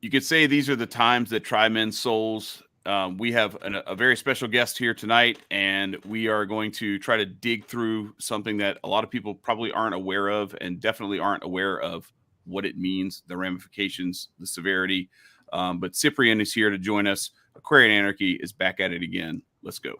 you could say these are the times that try men's souls. We have a very special guest here tonight, and we are going to try to dig through something that a lot of people probably aren't aware of, and definitely aren't aware of what it means, the ramifications, the severity. But Cyprian is here to join us. Aquarian Anarchy is back at it again. Let's go.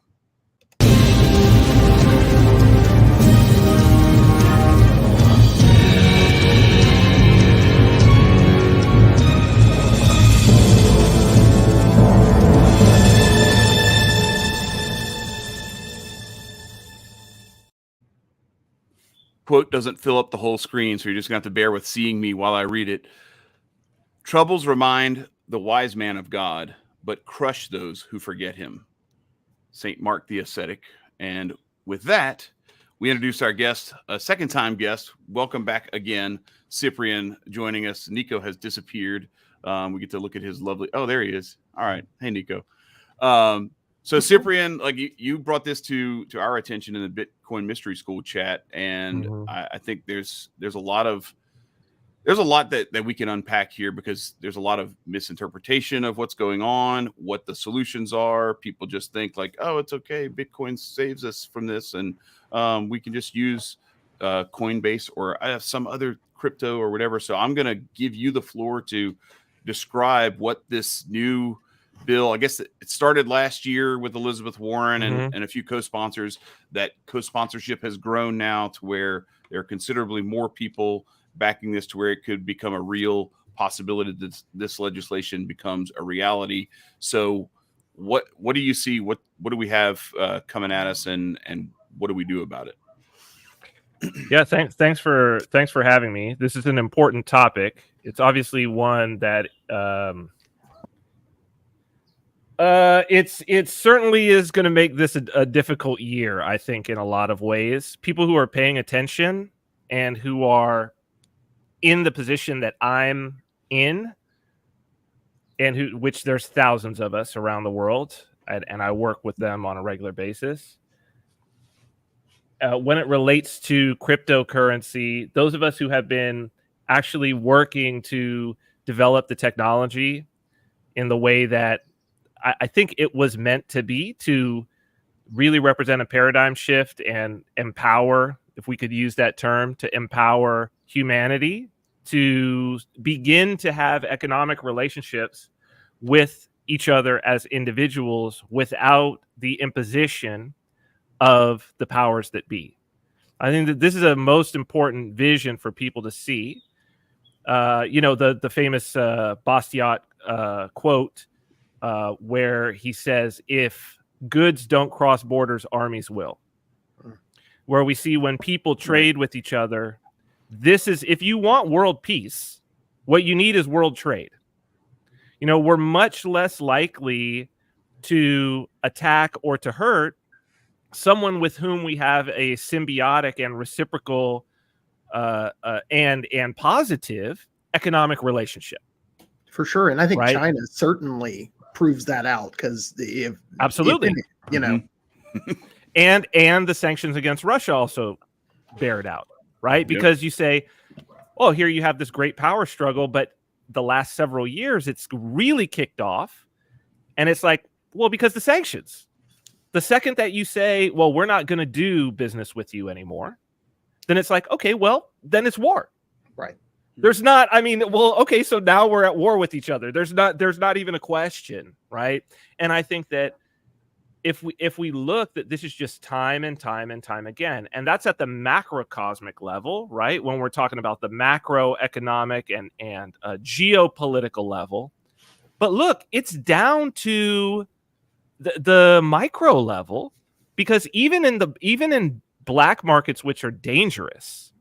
Quote doesn't fill up the whole screen, so you're just going to have to bear with seeing me while I read it. Troubles remind the wise man of God, but crush those who forget him. St. Mark the Ascetic. And with that, we introduce our guest, a second-time guest. Welcome back again, Cyprian, joining us. Nico has disappeared. We get to look at his lovely... Oh, there he is. All right. Hey, Nico. So Cyprian, like you brought this to our attention in the Bitcoin Mystery School chat, and I think there's a lot that we can unpack here, because there's a lot of misinterpretation of what's going on, what the solutions are. People just think like, oh, it's okay, Bitcoin saves us from this, and we can just use Coinbase or some other crypto or whatever. So I'm going to give you the floor to describe what this new bill, I guess it started last year with Elizabeth Warren and a few co-sponsors. That co-sponsorship has grown now to where there are considerably more people backing this, to where it could become a real possibility that this legislation becomes a reality. So what do you see? What do we have coming at us, and what do we do about it? Yeah, thanks for having me. This is an important topic. It's obviously one that it certainly is going to make this a difficult year, I think, in a lot of ways. People who are paying attention and who are in the position that I'm in, and which there's thousands of us around the world, and I work with them on a regular basis. When it relates to cryptocurrency, those of us who have been actually working to develop the technology in the way that I think it was meant to be, to really represent a paradigm shift and empower, if we could use that term, to empower humanity to begin to have economic relationships with each other as individuals without the imposition of the powers that be. I think that this is a most important vision for people to see. The famous Bastiat quote, where he says, if goods don't cross borders, armies will. Where we see when people trade with each other, this is, if you want world peace, what you need is world trade. We're much less likely to attack or to hurt someone with whom we have a symbiotic and reciprocal and positive economic relationship. For sure. And I think China certainly proves that out, because absolutely, and the sanctions against Russia also bear it out, right? Because you say, oh, here you have this great power struggle, but the last several years it's really kicked off, and it's like, well, because the sanctions. The second that you say, well, we're not going to do business with you anymore, then it's like, okay, well, then it's war, right? There's not, okay, so now we're at war with each other. There's not even a question, right? And I think that if we look, that this is just time and time and time again, and that's at the macrocosmic level, right? When we're talking about the macroeconomic and geopolitical level. But look, it's down to the micro level, because even in black markets, which are dangerous,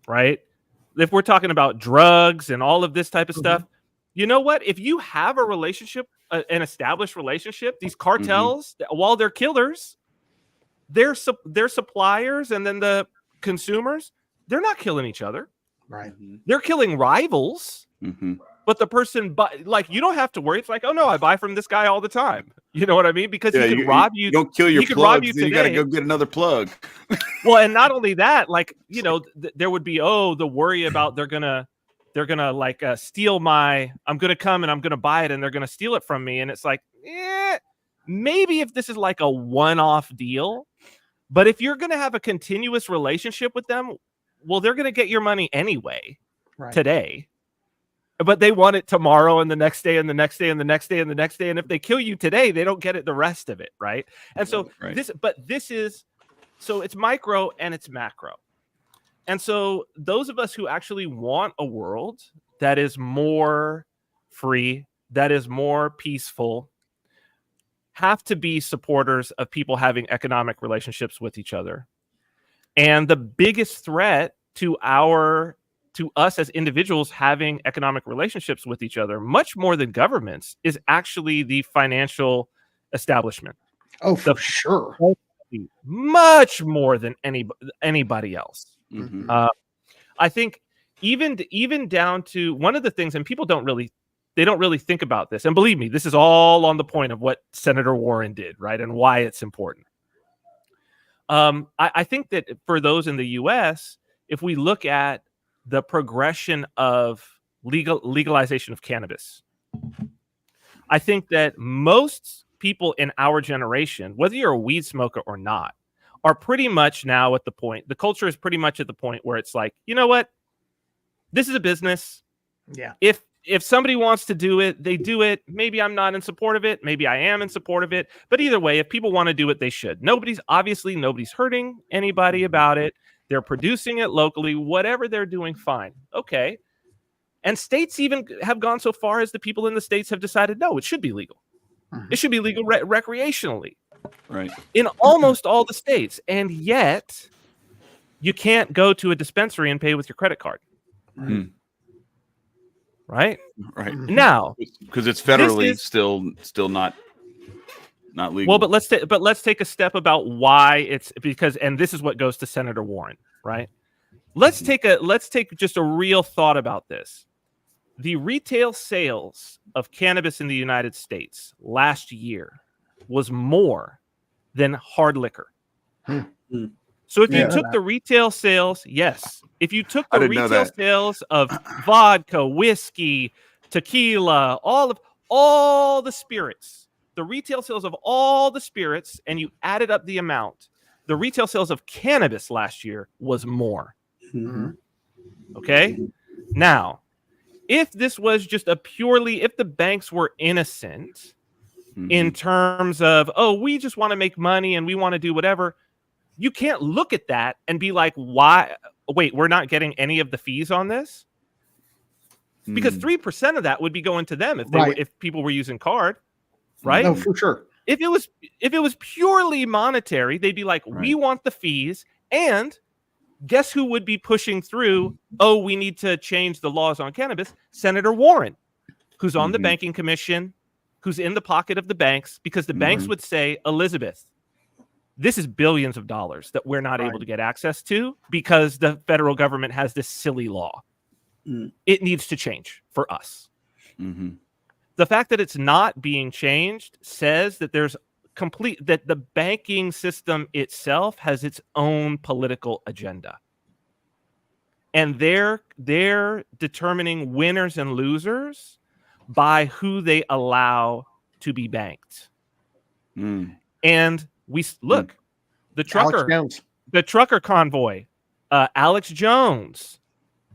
right? If we're talking about drugs and all of this type of stuff, you know what? If you have a relationship, an established relationship, these cartels, while they're killers, their suppliers and then the consumers, they're not killing each other. Right. They're killing rivals. But the person, you don't have to worry. It's like, oh no, I buy from this guy all the time. You know what I mean? Because he can rob you. You don't kill your plugs, then you got to go get another plug. Well, and not only that, there would be, the worry about they're gonna they're gonna like steal my. I'm gonna come and I'm gonna buy it, and they're gonna steal it from me. And it's like, maybe if this is like a one-off deal, but if you're gonna have a continuous relationship with them, well, they're gonna get your money anyway today. But they want it tomorrow and the next day and the next day and the next day and the next day. And if they kill you today, they don't get it the rest of it, right? And so so it's micro and it's macro. And so those of us who actually want a world that is more free, that is more peaceful, have to be supporters of people having economic relationships with each other. And the biggest threat to us as individuals having economic relationships with each other, much more than governments, is actually the financial establishment. Oh, for sure. Much more than anybody else. Mm-hmm. I think even down to one of the things, and people don't really think about this. And believe me, this is all on the point of what Senator Warren did, right? And why it's important. I think that for those in the U.S., if we look at the progression of legalization of cannabis, I think that most people in our generation, whether you're a weed smoker or not, are pretty much now at the point, the culture is pretty much at the point where it's like, you know what? This is a business. Yeah. If somebody wants to do it, they do it. Maybe I'm not in support of it. Maybe I am in support of it. But either way, if people want to do it, they should. Nobody's hurting anybody about it. They're producing it locally, whatever they're doing, fine. Okay. And states even have gone so far as the people in the states have decided, no, it should be legal. Mm-hmm. It should be legal recreationally. Right. In almost all the states. And yet, you can't go to a dispensary and pay with your credit card. Mm. Right? Right. Now. Because it's federally still not legal. Well, but let's take a step about why it's because, and this is what goes to Senator Warren, right? Let's take just a real thought about this. The retail sales of cannabis in the United States last year was more than hard liquor. So if you took the retail sales, if you took the retail sales of vodka, whiskey, tequila, all the spirits, the retail sales of all the spirits, and you added up the amount, the retail sales of cannabis last year was more. Mm-hmm. Okay? Now, if this was just if the banks were innocent in terms of, we just want to make money and we want to do whatever, you can't look at that and be like, why? Wait, we're not getting any of the fees on this? Because 3% of that would be going to them if people were using card, right? No, for sure. If it was purely monetary, they'd be like, we want the fees, and guess who would be pushing through, we need to change the laws on cannabis? Senator Warren, who's on the banking commission, who's in the pocket of the banks, because the banks would say, Elizabeth, this is billions of dollars that we're not able to get access to because the federal government has this silly law. It needs to change for us. The fact that it's not being changed says that that the banking system itself has its own political agenda. And they're determining winners and losers by who they allow to be banked. And we look, the trucker convoy, Alex Jones,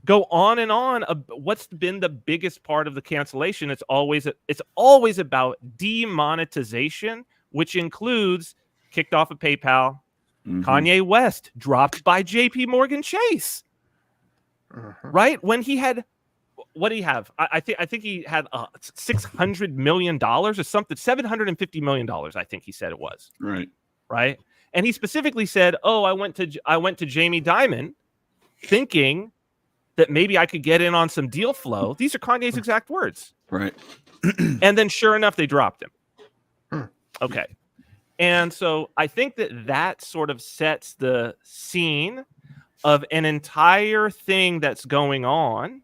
go on and on. What's been the biggest part of the cancellation? It's always about demonetization, which includes kicked off of PayPal, Kanye West dropped by JP Morgan Chase, right? When he had, what did he have? I think he had $600 million or something, $750 million. I think he said it was right. And he specifically said, I went to Jamie Dimon thinking that maybe I could get in on some deal flow. These are Kanye's exact words. Right. And then sure enough, they dropped him. Okay. And so I think that sort of sets the scene of an entire thing that's going on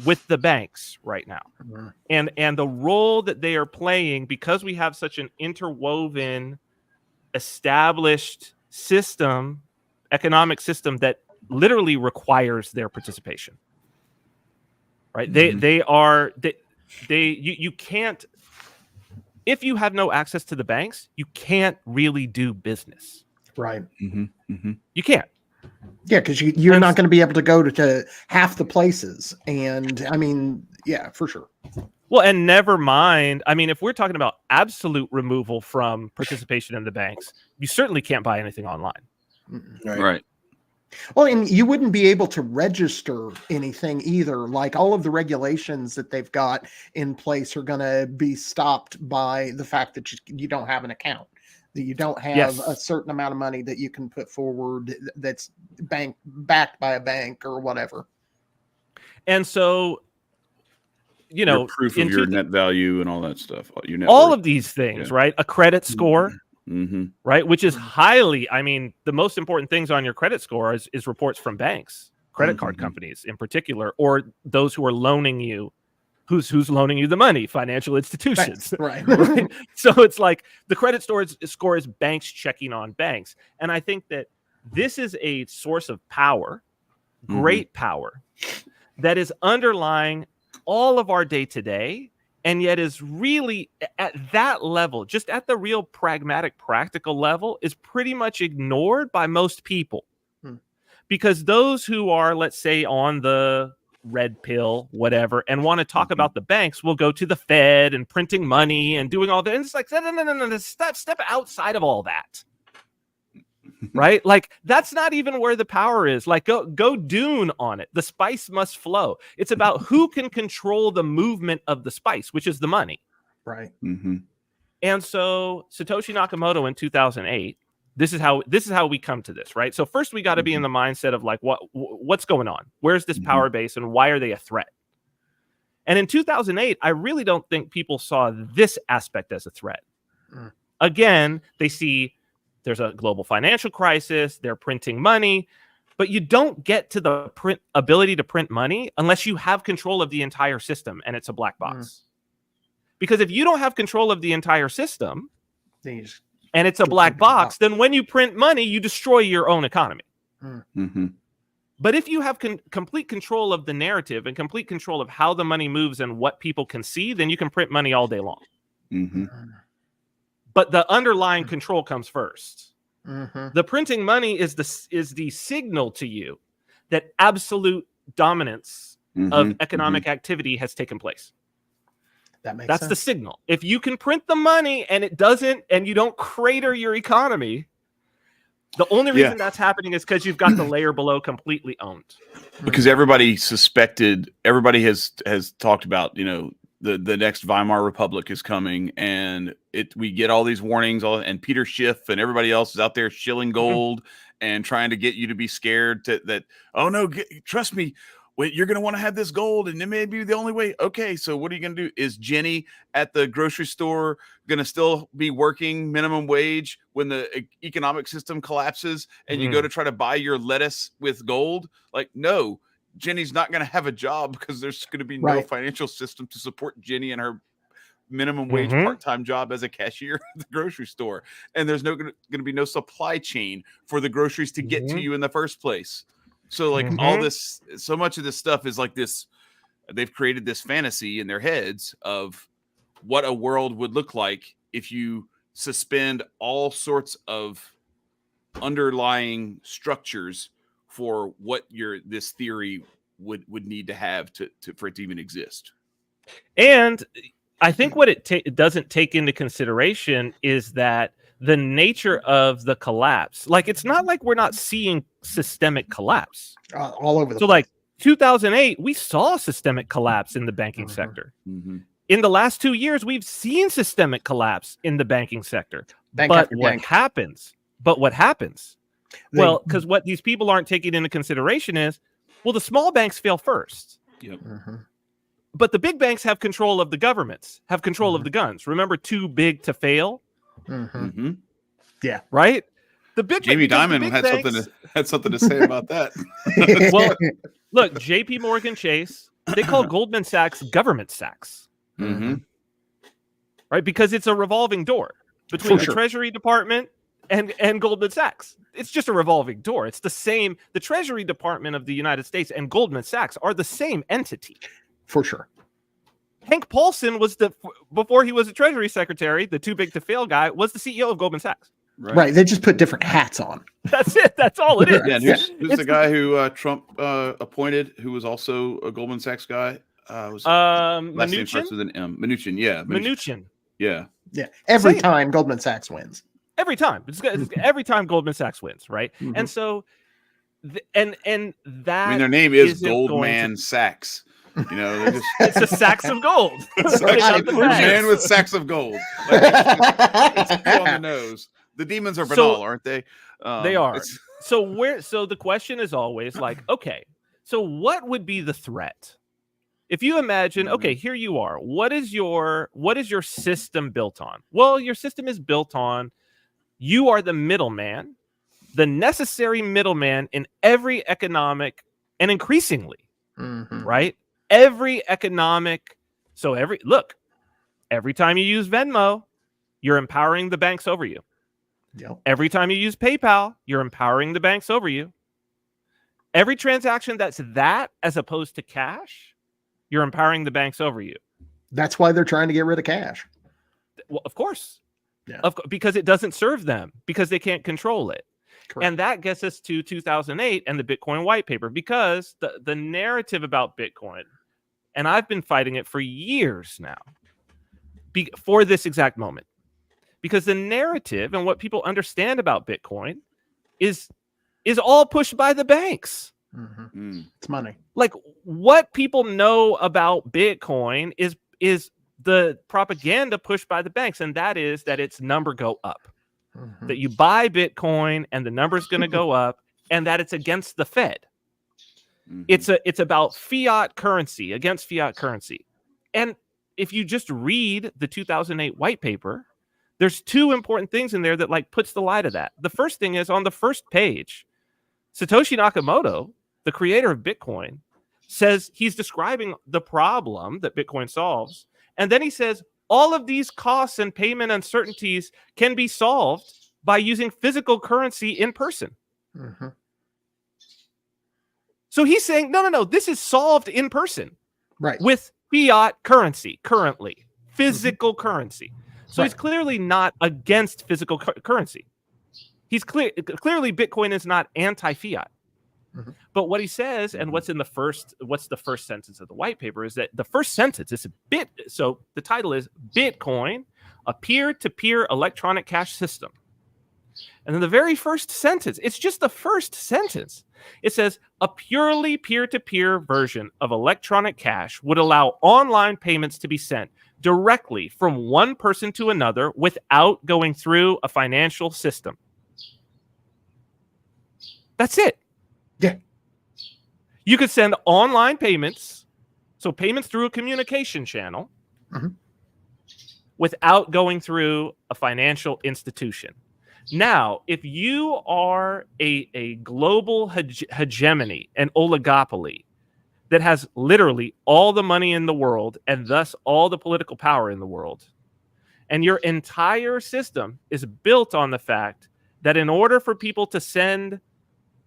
with the banks right now. And the role that they are playing, because we have such an interwoven, established system, economic system that literally requires their participation. right? Mm-hmm. You can't, if you have no access to the banks, you can't really do business. Right. Mm-hmm. Mm-hmm. You can't. Yeah, because you're not going to be able to go to half the places. And I mean, yeah, for sure. Well, and never mind. I mean, if we're talking about absolute removal from participation in the banks, you certainly can't buy anything online. Right. Well, and you wouldn't be able to register anything either. Like all of the regulations that they've got in place are going to be stopped by the fact that you don't have an account, that you don't have a certain amount of money that you can put forward that's backed by a bank or whatever. And so, you know, your proof of your net value and all that stuff. All of these things, right? A credit score. Mm-hmm. Right, which is highly, I mean, the most important things on your credit score is reports from banks, credit card companies in particular, or those who are loaning you, who's loaning you the money, financial institutions. Right. Right. So it's like the credit score is banks checking on banks. And I think that this is a source of power, great power, that is underlying all of our day-to-day. And yet is really at that level, just at the real pragmatic, practical level, is pretty much ignored by most people. Because those who are, let's say, on the red pill, whatever, and want to talk about the banks will go to the Fed and printing money and doing all that. And it's like, no, step outside of all that. Right? Like, that's not even where the power is. Like, go Dune on it. The spice must flow. It's about who can control the movement of the spice, which is the money. Right. Mm-hmm. And so Satoshi Nakamoto in 2008, this is how we come to this, right? So first we got to be in the mindset of like, what's going on? Where's this power base and why are they a threat? And in 2008, I really don't think people saw this aspect as a threat. Again, they see there's a global financial crisis. They're printing money, but you don't get to the ability to print money unless you have control of the entire system, and it's a black box. Because if you don't have control of the entire system, and it's a black box, then when you print money, you destroy your own economy. But if you have complete control of the narrative and complete control of how the money moves and what people can see, then you can print money all day long. But the underlying control comes first. The printing money is the signal to you that absolute dominance of economic activity has taken place. That's sense. The signal. If you can print the money and it doesn't, and you don't crater your economy, the only reason that's happening is because you've got the layer below completely owned. Because everybody has talked about, you know, the next Weimar Republic is coming, and we get all these warnings, and Peter Schiff and everybody else is out there shilling gold and trying to get you to be scared that oh no, trust me, wait, you're going to want to have this gold, and it may be the only way. Okay, so what are you going to do? Is Jenny at the grocery store going to still be working minimum wage when the economic system collapses and you go to try to buy your lettuce with gold? Like, no. Jenny's not going to have a job because there's going to be no financial system to support Jenny and her minimum wage part-time job as a cashier at the grocery store. And there's going to be no supply chain for the groceries to get to you in the first place. So like all this, so much of this stuff is like this, they've created this fantasy in their heads of what a world would look like if you suspend all sorts of underlying structures for what this theory would need to have for it to even exist. And I think what it doesn't take into consideration is that the nature of the collapse, like it's not like we're not seeing systemic collapse all over the place. So like 2008, we saw systemic collapse in the banking sector. In the last 2 years, we've seen systemic collapse in the banking sector. But what happens? Well, because what these people aren't taking into consideration is, well, the small banks fail first. But the big banks have control of the governments, have control of the guns. Remember, too big to fail? Yeah. Right? The big Jamie Dimon had something to say about that. Well, look, JP Morgan Chase, they call Goldman Sachs government Sachs. Right? Because it's a revolving door between the Treasury Department and Goldman Sachs. It's just a revolving door. It's the same. The Treasury Department of the United States and Goldman Sachs are the same entity. For sure. Hank Paulson was before he was a Treasury Secretary, the too big to fail guy, was the CEO of Goldman Sachs. Right. They just put different hats on. That's it. That's all it is. Yeah, who's the guy who Trump appointed, who was also a Goldman Sachs guy? Last name starts with an M. Mnuchin. Yeah. Mnuchin. Yeah. Yeah. Every time Goldman Sachs wins. Every time. It's every time Goldman Sachs wins, right? Mhm. And so, and that. I mean, their name is Goldman Sachs. You know, just... it's a sacks of gold. It's like a man with sacks of gold. It's on the nose. The demons are banal, aren't they? They are. So the question is always like, okay, so what would be the threat? If you imagine, okay, here you are. What is your system built on? Well, your system is built on you are the middleman, the necessary middleman in every economic, and increasingly, right? Every economic. So every time you use Venmo, you're empowering the banks over you. Yep. Every time you use PayPal, you're empowering the banks over you. Every transaction that's that as opposed to cash, you're empowering the banks over you. That's why they're trying to get rid of cash. Well, of course. Yeah. Because it doesn't serve them, because they can't control it. Correct. And that gets us to 2008 and the Bitcoin white paper, because the narrative about Bitcoin, and I've been fighting it for years now, for this exact moment. Because the narrative and what people understand about Bitcoin is all pushed by the banks. It's money. Like, what people know about Bitcoin is the propaganda pushed by the banks, and that is that its number go up. That you buy Bitcoin and the number's going to go up, and that it's against the Fed. It's about fiat currency, against fiat currency. And if you just read the 2008 white paper, there's two important things in there that like puts the lie to that. The first thing is, on the first page, Satoshi Nakamoto, the creator of Bitcoin, says he's describing the problem that Bitcoin solves. And then he says, all of these costs and payment uncertainties can be solved by using physical currency in person. So he's saying, no, this is solved in person. Right. With fiat currency currently, physical currency. So he's clearly not against physical currency. He's clearly Bitcoin is not anti-fiat. But what he says, and what's the first sentence of the white paper, is that the first sentence is so the title is Bitcoin, a peer-to-peer electronic cash system. And then the very first sentence, it's just the first sentence. It says, a purely peer-to-peer version of electronic cash would allow online payments to be sent directly from one person to another without going through a financial system. That's it. Yeah. You could send online payments, so payments through a communication channel, without going through a financial institution. Now, if you are a global hegemony, an oligopoly that has literally all the money in the world and thus all the political power in the world, and your entire system is built on the fact that in order for people to send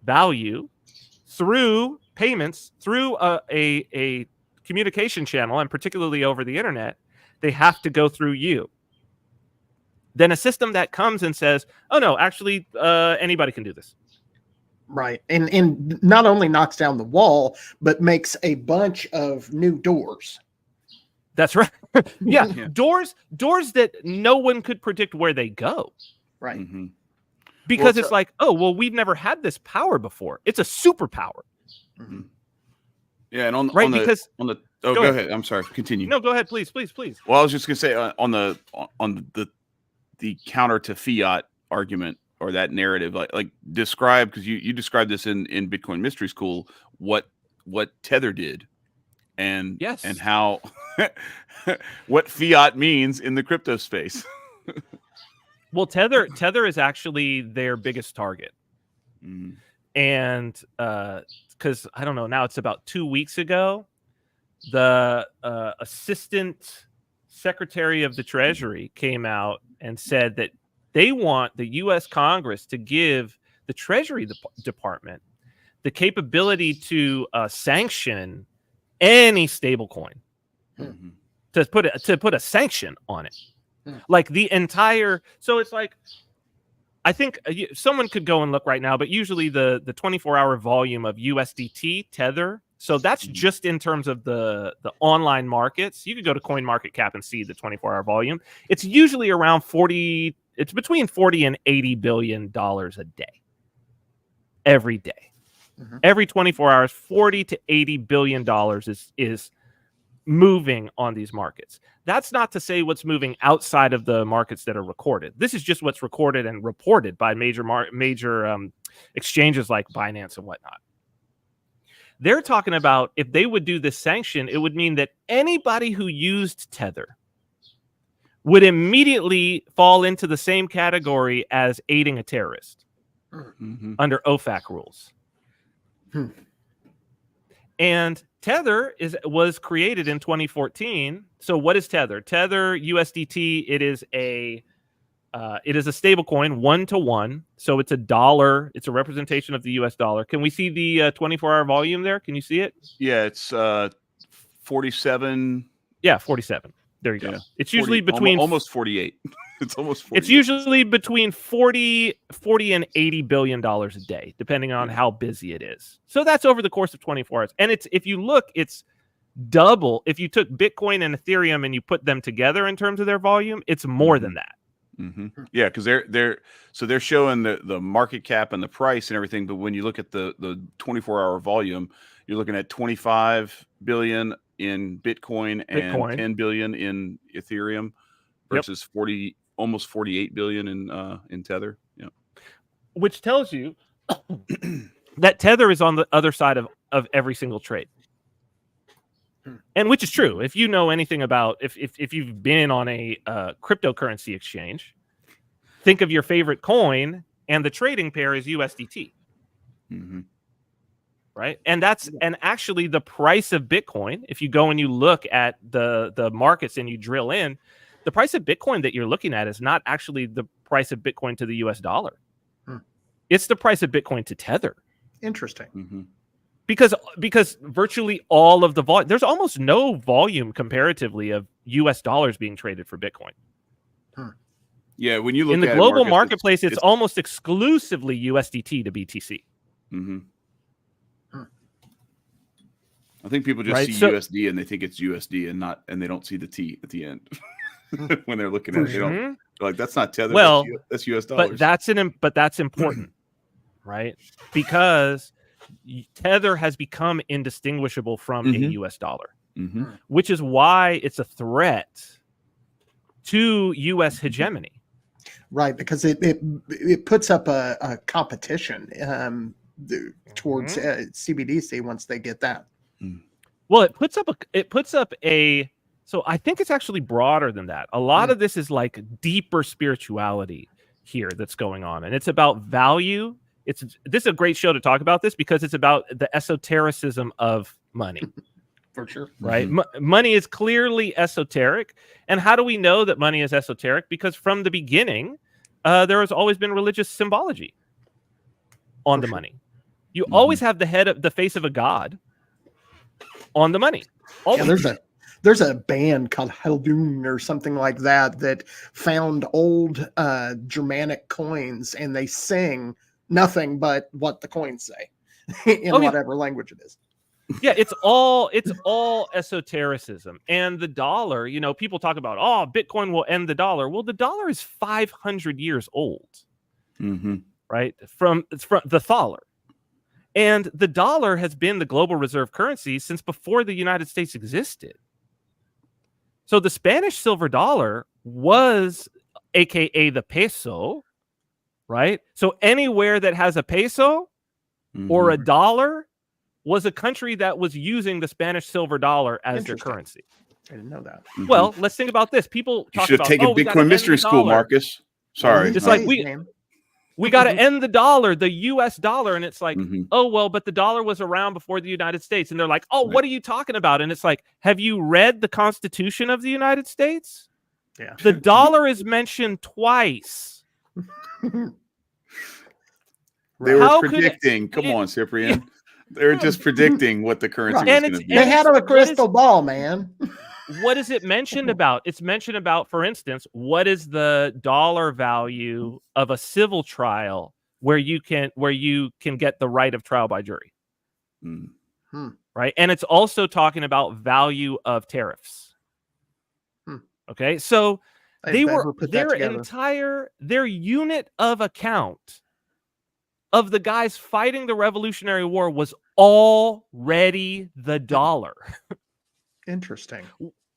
value through payments, through a communication channel, and particularly over the internet, they have to go through you. Then a system that comes and says, oh no, actually anybody can do this. Right. And not only knocks down the wall, but makes a bunch of new doors. That's right. Yeah. Doors that no one could predict where they go. Right. Because it's like, oh, well, we've never had this power before. It's a superpower. Yeah, and go ahead. I'm sorry. Continue. No, go ahead, please. Well, I was just gonna say on the counter to fiat argument, or that narrative, like describe, because you described this in Bitcoin Mystery School, what Tether did, and and how what fiat means in the crypto space. Well, Tether is actually their biggest target. And because I don't know, now it's about 2 weeks ago, the assistant secretary of the Treasury came out and said that they want the U.S. Congress to give the Treasury Department the capability to sanction any stable coin Mhm. to put a sanction on it. Hmm. Like the entire, so it's like, I think someone could go and look right now, but usually the 24-hour volume of USDT Tether. So that's just in terms of the online markets. You could go to CoinMarketCap and see the 24-hour volume. It's usually around 40. It's between 40 and 80 billion dollars a day. Every day, every 24 hours, 40 to 80 billion dollars is moving on these markets. That's not to say what's moving outside of the markets that are recorded. This is just what's recorded and reported by major exchanges like Binance and whatnot. They're talking about if they would do this sanction, it would mean that anybody who used Tether would immediately fall into the same category as aiding a terrorist under OFAC rules. And Tether was created in 2014. So what is Tether? Tether USDT. It is a stable coin 1-to-1. So it's a dollar. It's a representation of the US dollar. Can we see the 24-hour volume there? Can you see it? Yeah, it's 47. Yeah, 47. There you go. Yeah, It's 40, usually between almost 48. It's almost 48. It's usually between 40 and 80 billion dollars a day, depending on how busy it is. So that's over the course of 24 hours. And it's, if you look, it's double. If you took Bitcoin and Ethereum and you put them together in terms of their volume, it's more than that. Yeah, because they're showing the market cap and the price and everything, but when you look at the 24-hour volume, you're looking at 25 billion in Bitcoin and 10 billion in Ethereum versus almost 48 billion in Tether. Yeah, which tells you that Tether is on the other side of every single trade. And which is true. If you know anything about, if you've been on a cryptocurrency exchange, think of your favorite coin and the trading pair is USDT. Right. And actually the price of Bitcoin, if you go and you look at the markets and you drill in, the price of Bitcoin that you're looking at is not actually the price of Bitcoin to the US dollar. It's the price of Bitcoin to Tether. Interesting. Because virtually all of the volume, there's almost no volume comparatively of US dollars being traded for Bitcoin. Yeah, when you look in the at global marketplace, it's almost exclusively USDT to BTC. I think people just see USD and they think it's USD and they don't see the T at the end when they're looking at it. They're like, that's not Tether. Well, that's US dollars. But that's important, right? Because Tether has become indistinguishable from a US dollar, which is why it's a threat to US hegemony. Right, because it puts up a competition towards CBDC once they get that. Well, it puts up a so I think it's actually broader than that. A lot of this is like deeper spirituality here that's going on, and it's about value. This is a great show to talk about this because it's about the esotericism of money. For sure. Right? Money is clearly esoteric. And how do we know that money is esoteric? Because from the beginning, there has always been religious symbology on the money. You always have the face of a god on the money. There's a band called Haldun or something like that found old Germanic coins and they sing nothing but what the coins say in whatever language it is. Yeah, it's all esotericism. And the dollar, people talk about, Bitcoin will end the dollar. Well, the dollar is 500 years old, right? From the thaler. And the dollar has been the global reserve currency since before the United States existed. So the Spanish silver dollar was AKA the peso, right? So anywhere that has a peso or a dollar was a country that was using the Spanish silver dollar as their currency. I didn't know that. Well, let's think about this. People talk should have taken Bitcoin mystery school, Marcus. Sorry. It's like we got to end the dollar, the US dollar. And it's like, but the dollar was around before the United States. And they're like, what are you talking about? And it's like, have you read the Constitution of the United States? Yeah. The dollar is mentioned twice. They were predicting. Come on, Cyprian. They're just predicting what the currency Right. was And going to it's- be. They had a crystal ball, man. What is it mentioned about? It's mentioned about, for instance, what is the dollar value of a civil trial where you can get the right of trial by jury, Mm. right? And it's also talking about value of tariffs. Okay, so They've never put that together. their unit of account of the guys fighting the Revolutionary War was already the dollar. Interesting.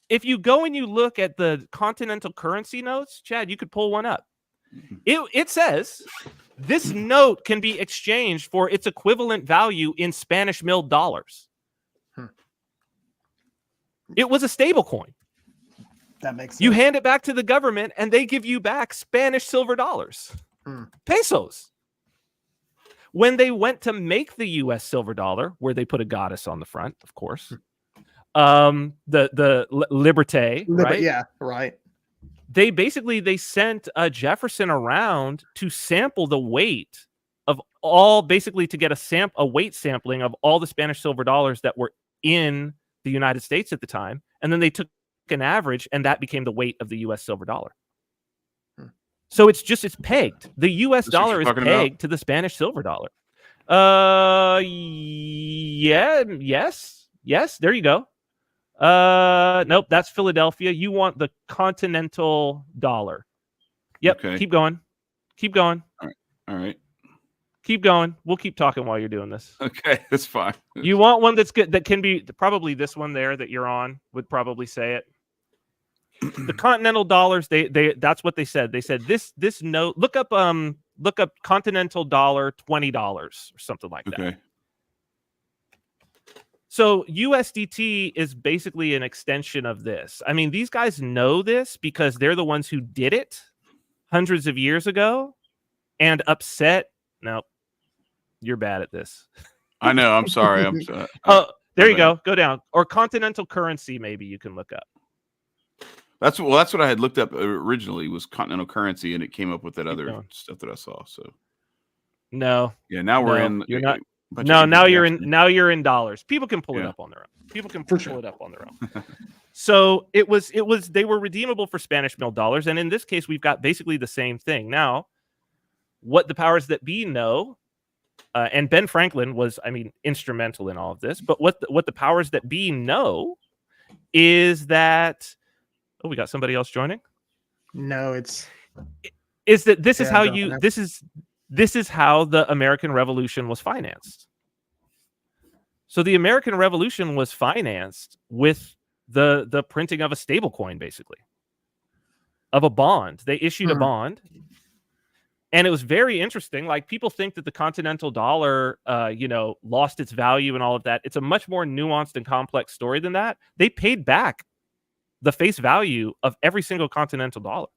If you go and you look at the continental currency notes, Chad, you could pull one up. It says this note can be exchanged for its equivalent value in Spanish milled dollars. It was a stable coin. That makes sense. You hand it back to the government and they give you back Spanish silver dollars, pesos. When they went to make the US silver dollar, where they put a goddess on the front, of course, the Liberté, right? Yeah, right. They sent Jefferson around to sample the weight of all, basically to get a weight sampling of all the Spanish silver dollars that were in the United States at the time. And then they took an average, and that became the weight of the US silver dollar. So it's pegged. The US dollar is pegged to the Spanish silver dollar. Yes, there you go. Nope, that's Philadelphia. You want the continental dollar. Yep, okay. Keep going. All right. Keep going. We'll keep talking while you're doing this. Okay, that's fine. You want one that's good, that can be probably this one there that you're on would probably say it. The continental dollars, they that's what they said. They said this note, look up continental dollar $20 or something like that. Okay. So USDT is basically an extension of this. I mean, these guys know this because they're the ones who did it hundreds of years ago and upset. No, you're bad at this. I know. I'm sorry. There you go. Go down. Or continental currency, maybe you can look up. That's what I had looked up originally, was continental currency, and it came up with that other stuff that I saw. So no. Yeah, now we're in. You're not. No, now you're in dollars. People can pull it up on their own. People can pull it up on their own. So they were redeemable for Spanish milled dollars, and in this case, we've got basically the same thing. Now, what the powers that be know, and Ben Franklin was, instrumental in all of this. But what the powers that be know is that. Oh, we got somebody else joining. No, this is how this is how the American Revolution was financed. So the American Revolution was financed with the printing of a stable coin, basically, of a bond. They issued a bond, and it was very interesting. Like, people think that the continental dollar, lost its value and all of that. It's a much more nuanced and complex story than that. They paid back the face value of every single continental dollar.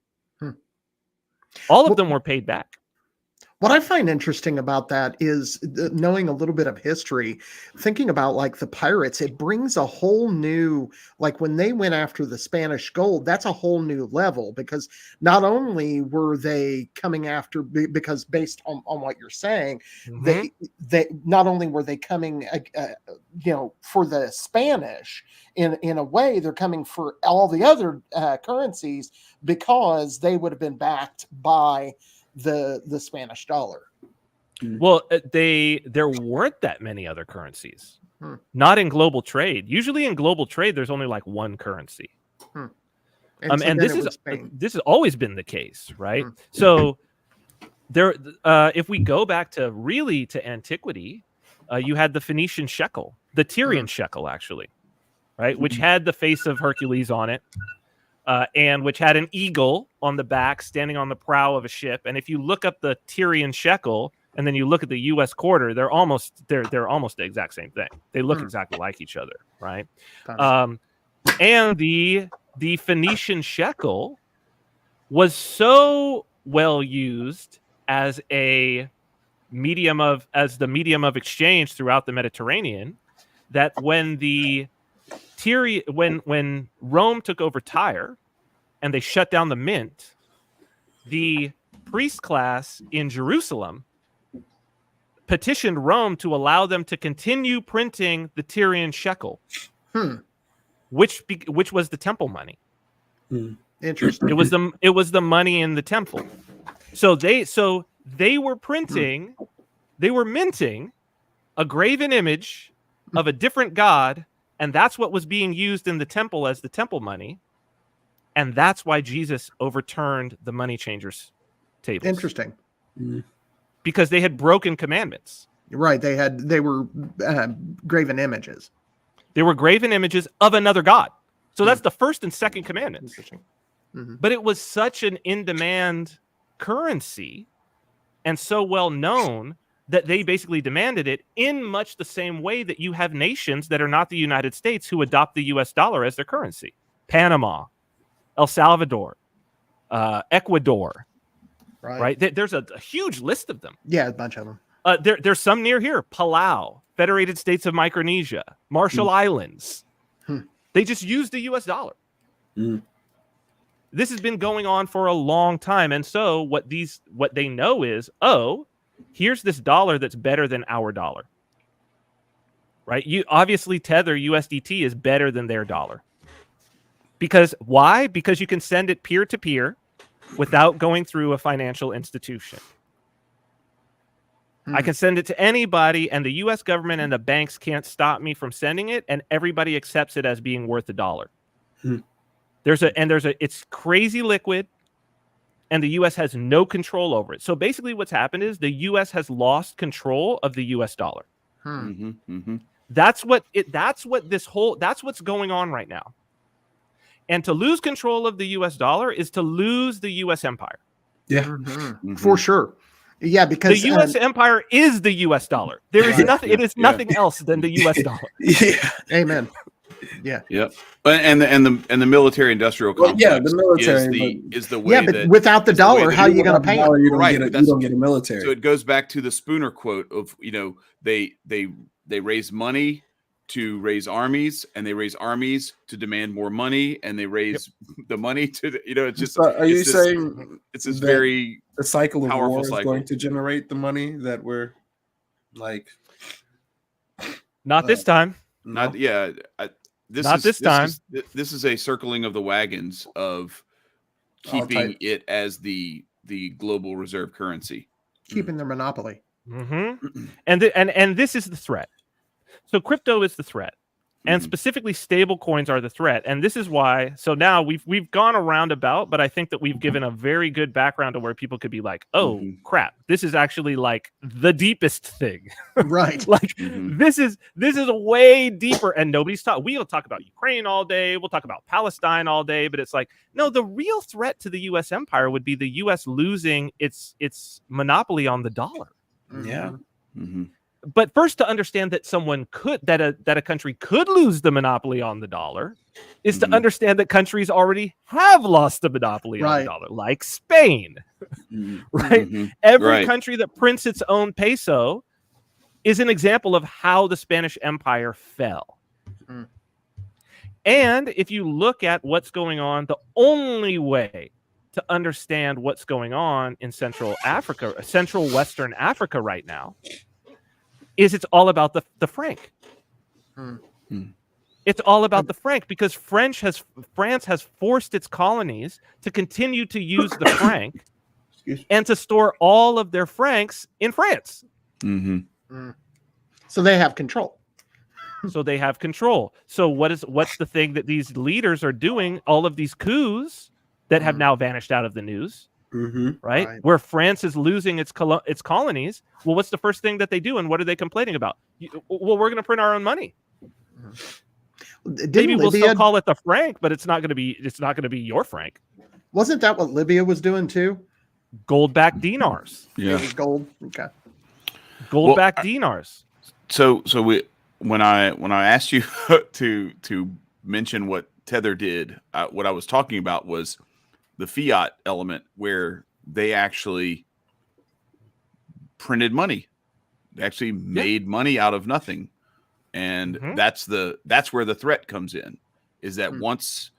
All of them were paid back. What I find interesting about that is knowing a little bit of history, thinking about like the pirates, it brings a whole new, like when they went after the Spanish gold, that's a whole new level, because not only were they coming after, because based on what you're saying, they not only were they coming, for the Spanish in a way, they're coming for all the other currencies, because they would have been backed by the Spanish dollar. Well, there weren't that many other currencies. Not in global trade. Usually in global trade, there's only like one currency. And this has always been the case, right? So there, if we go back to antiquity, you had the Phoenician shekel, the Tyrian shekel, actually, right, which had the face of Hercules on it. And which had an eagle on the back standing on the prow of a ship. And if you look up the Tyrian shekel and then you look at the U.S. quarter, they're almost the exact same thing. They look exactly like each other, right? And the Phoenician shekel was so well used as the medium of exchange throughout the Mediterranean that when Rome took over Tyre and they shut down the mint, the priest class in Jerusalem petitioned Rome to allow them to continue printing the Tyrian shekel, which was the temple money. Interesting. It was the money in the temple. So they were printing, they were minting a graven image of a different god, and that's what was being used in the temple as the temple money. And that's why Jesus overturned the money changers' tables. Interesting. Because they had broken commandments. Right. They were graven images. They were graven images of another god. So that's the first and second commandments. Interesting. But it was such an in-demand currency and so well known that they basically demanded it in much the same way that you have nations that are not the United States who adopt the US dollar as their currency. Panama, El Salvador, Ecuador, right? There's a huge list of them. Yeah, a bunch of them. There's some near here. Palau, Federated States of Micronesia, Marshall Islands. They just use the US dollar. This has been going on for a long time. And so what they know is, here's this dollar that's better than our dollar. Right? Obviously Tether USDT is better than their dollar. Because why? Because you can send it peer to peer without going through a financial institution. I can send it to anybody, and the US government and the banks can't stop me from sending it, and everybody accepts it as being worth $1. It's crazy liquid, and the US has no control over it. So basically what's happened is the US has lost control of the US dollar. That's what's going on right now. And to lose control of the US dollar is to lose the US empire. Yeah. For sure. Yeah, because the U.S. empire is the U.S. dollar. There is nothing. It is nothing else than the U.S. dollar. Yeah. Amen. Yeah. Yep. And the military industrial complex. Well, yeah, the military is the way. Yeah, but without the dollar, how are you going to pay it? You don't get a military. So it goes back to the Spooner quote of they raise money to raise armies, and they raise armies to demand more money, and they raise the money to it's just. So are you saying it's this very the cycle of powerful war is cycle going to generate the money that we're like? Not this time. Not yeah. This is a circling of the wagons of keeping it as the global reserve currency, keeping their monopoly. And this is the threat. So crypto is the threat, and specifically stable coins are the threat. And this is why. So now we've gone around about, but I think that we've given a very good background to where people could be like, oh crap, this is actually like the deepest thing. Right. Like this is way deeper, and nobody's talking. We'll talk about Ukraine all day. We'll talk about Palestine all day, but it's like, no, the real threat to the U.S. empire would be the U.S. losing its monopoly on the dollar. Yeah. But first, to understand that that a country could lose the monopoly on the dollar is to understand that countries already have lost the monopoly on the dollar, like Spain, right? Every country that prints its own peso is an example of how the Spanish Empire fell. And if you look at what's going on, the only way to understand what's going on in Central Western Africa right now is it's all about the franc. It's all about the franc, because France has forced its colonies to continue to use the franc and to store all of their francs in France. So they have control. So what's the thing that these leaders are doing? All of these coups that have now vanished out of the news. Right? Where France is losing its colonies. Well, what's the first thing that they do, and what are they complaining about? Well, we're going to print our own money. Maybe we'll still call it the franc, but it's not going to be your franc. Wasn't that what Libya was doing too? Gold-backed dinars. Yeah, it was gold. Okay. Gold-backed dinars. So when I asked you to mention what Tether did, what I was talking about was the fiat element, where they actually printed money. They actually made money out of nothing. And that's where the threat comes in, is that once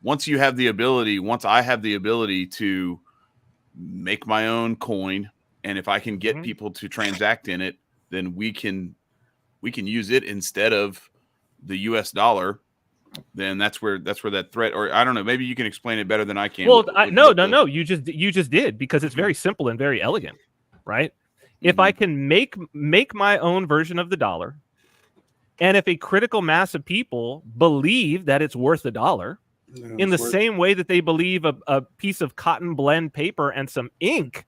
I have the ability to make my own coin, and if I can get people to transact in it, then we can use it instead of the US dollar. Then that's where that threat, or I don't know, maybe you can explain it better than I can. Well, no, you just did, because it's very simple and very elegant, right? If I can make my own version of the dollar, and if a critical mass of people believe that it's worth $1, in the same way that they believe a piece of cotton blend paper and some ink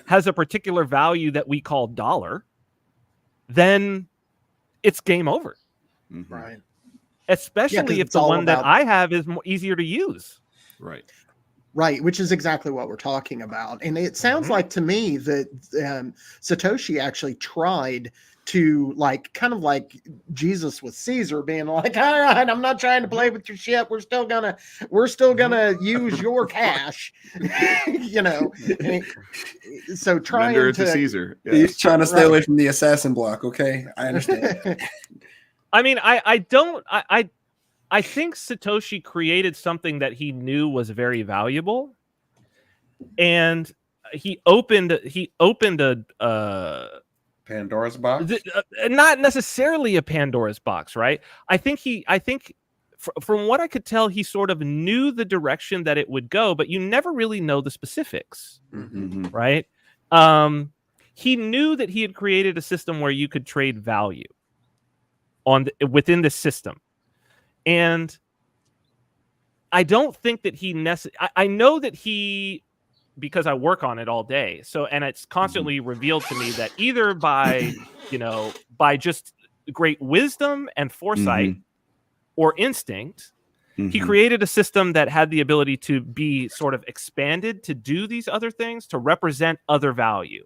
has a particular value that we call dollar, then it's game over. Right. Especially if the one that I have is easier to use. Right. Right, which is exactly what we're talking about. And it sounds like to me that Satoshi actually tried to, like, kind of like Jesus with Caesar, being like, all right, I'm not trying to play with your shit. We're still gonna use your cash. You know. So trying Render it to Caesar. Yeah. He's trying to stay away from the assassin block. Okay, I understand. I mean, I think Satoshi created something that he knew was very valuable, and he opened a Pandora's box. Not necessarily a Pandora's box, right? I think from what I could tell, he sort of knew the direction that it would go, but you never really know the specifics, right? He knew that he had created a system where you could trade value within the system. And I don't think that I know that because I work on it all day. So, and it's constantly revealed to me that either by just great wisdom and foresight or instinct, he created a system that had the ability to be sort of expanded to do these other things, to represent other value.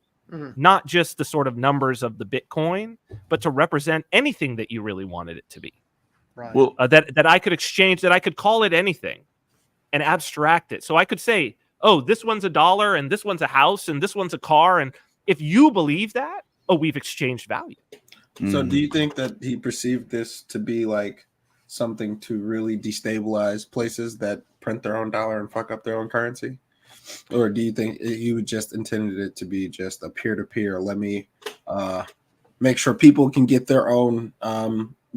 Not just the sort of numbers of the Bitcoin, but to represent anything that you really wanted it to be. Right. Well, that I could exchange, that I could call it anything and abstract it. So I could say, oh, this one's $1 and this one's a house and this one's a car. And if you believe that, oh, we've exchanged value. So do you think that he perceived this to be like something to really destabilize places that print their own dollar and fuck up their own currency? Or do you think you just intended it to be just a peer-to-peer? Let me make sure people can get their own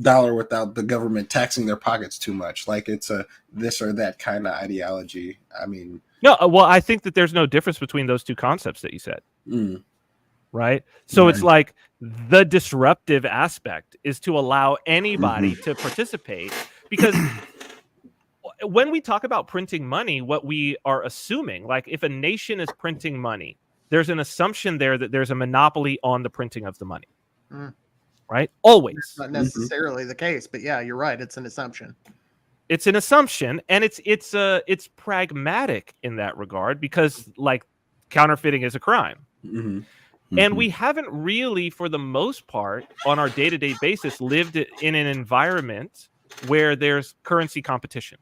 dollar without the government taxing their pockets too much. Like it's a this or that kind of ideology. I mean, no. Well, I think that there's no difference between those two concepts that you said. Right. So it's like the disruptive aspect is to allow anybody to participate, because when we talk about printing money, what we are assuming, like if a nation is printing money, there's an assumption there that there's a monopoly on the printing of the money. Right? Always. That's not necessarily the case, but yeah, you're right. It's an assumption. It's an assumption, and it's pragmatic in that regard, because like counterfeiting is a crime. And we haven't really, for the most part, on our day-to-day basis, lived in an environment where there's currency competition,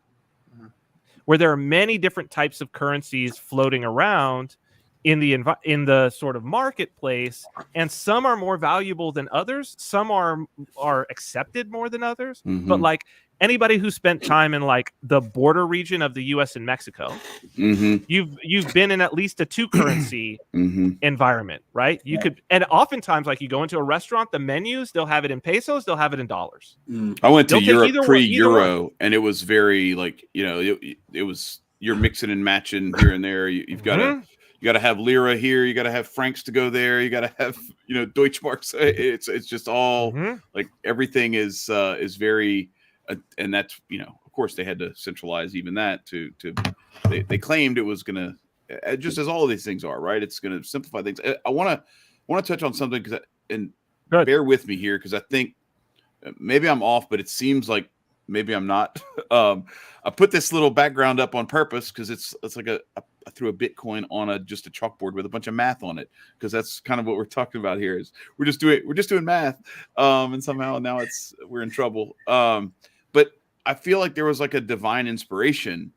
where there are many different types of currencies floating around in the sort of marketplace, and some are more valuable than others. Some are accepted more than others. But like anybody who spent time in like the border region of the U.S. and Mexico, you've been in at least a two currency environment, right? You could, and oftentimes, like you go into a restaurant, the menus, they'll have it in pesos, they'll have it in dollars. I went to Europe pre-Euro, and it was very like, it was, you're mixing and matching here and there. You've got to. You got to have lira here. You got to have francs to go there. You got to have, Deutschmarks. It's just all like everything is very, and that's, of course they had to centralize even that they claimed it was going to, just as all of these things are, right? It's going to simplify things. I want to touch on something bear with me here, because I think maybe I'm off, but it seems like maybe I'm not. I put this little background up on purpose because it's like I threw a Bitcoin on just a chalkboard with a bunch of math on it, because that's kind of what we're talking about here. Is we're just doing math, and somehow now we're in trouble. But I feel like there was like a divine inspiration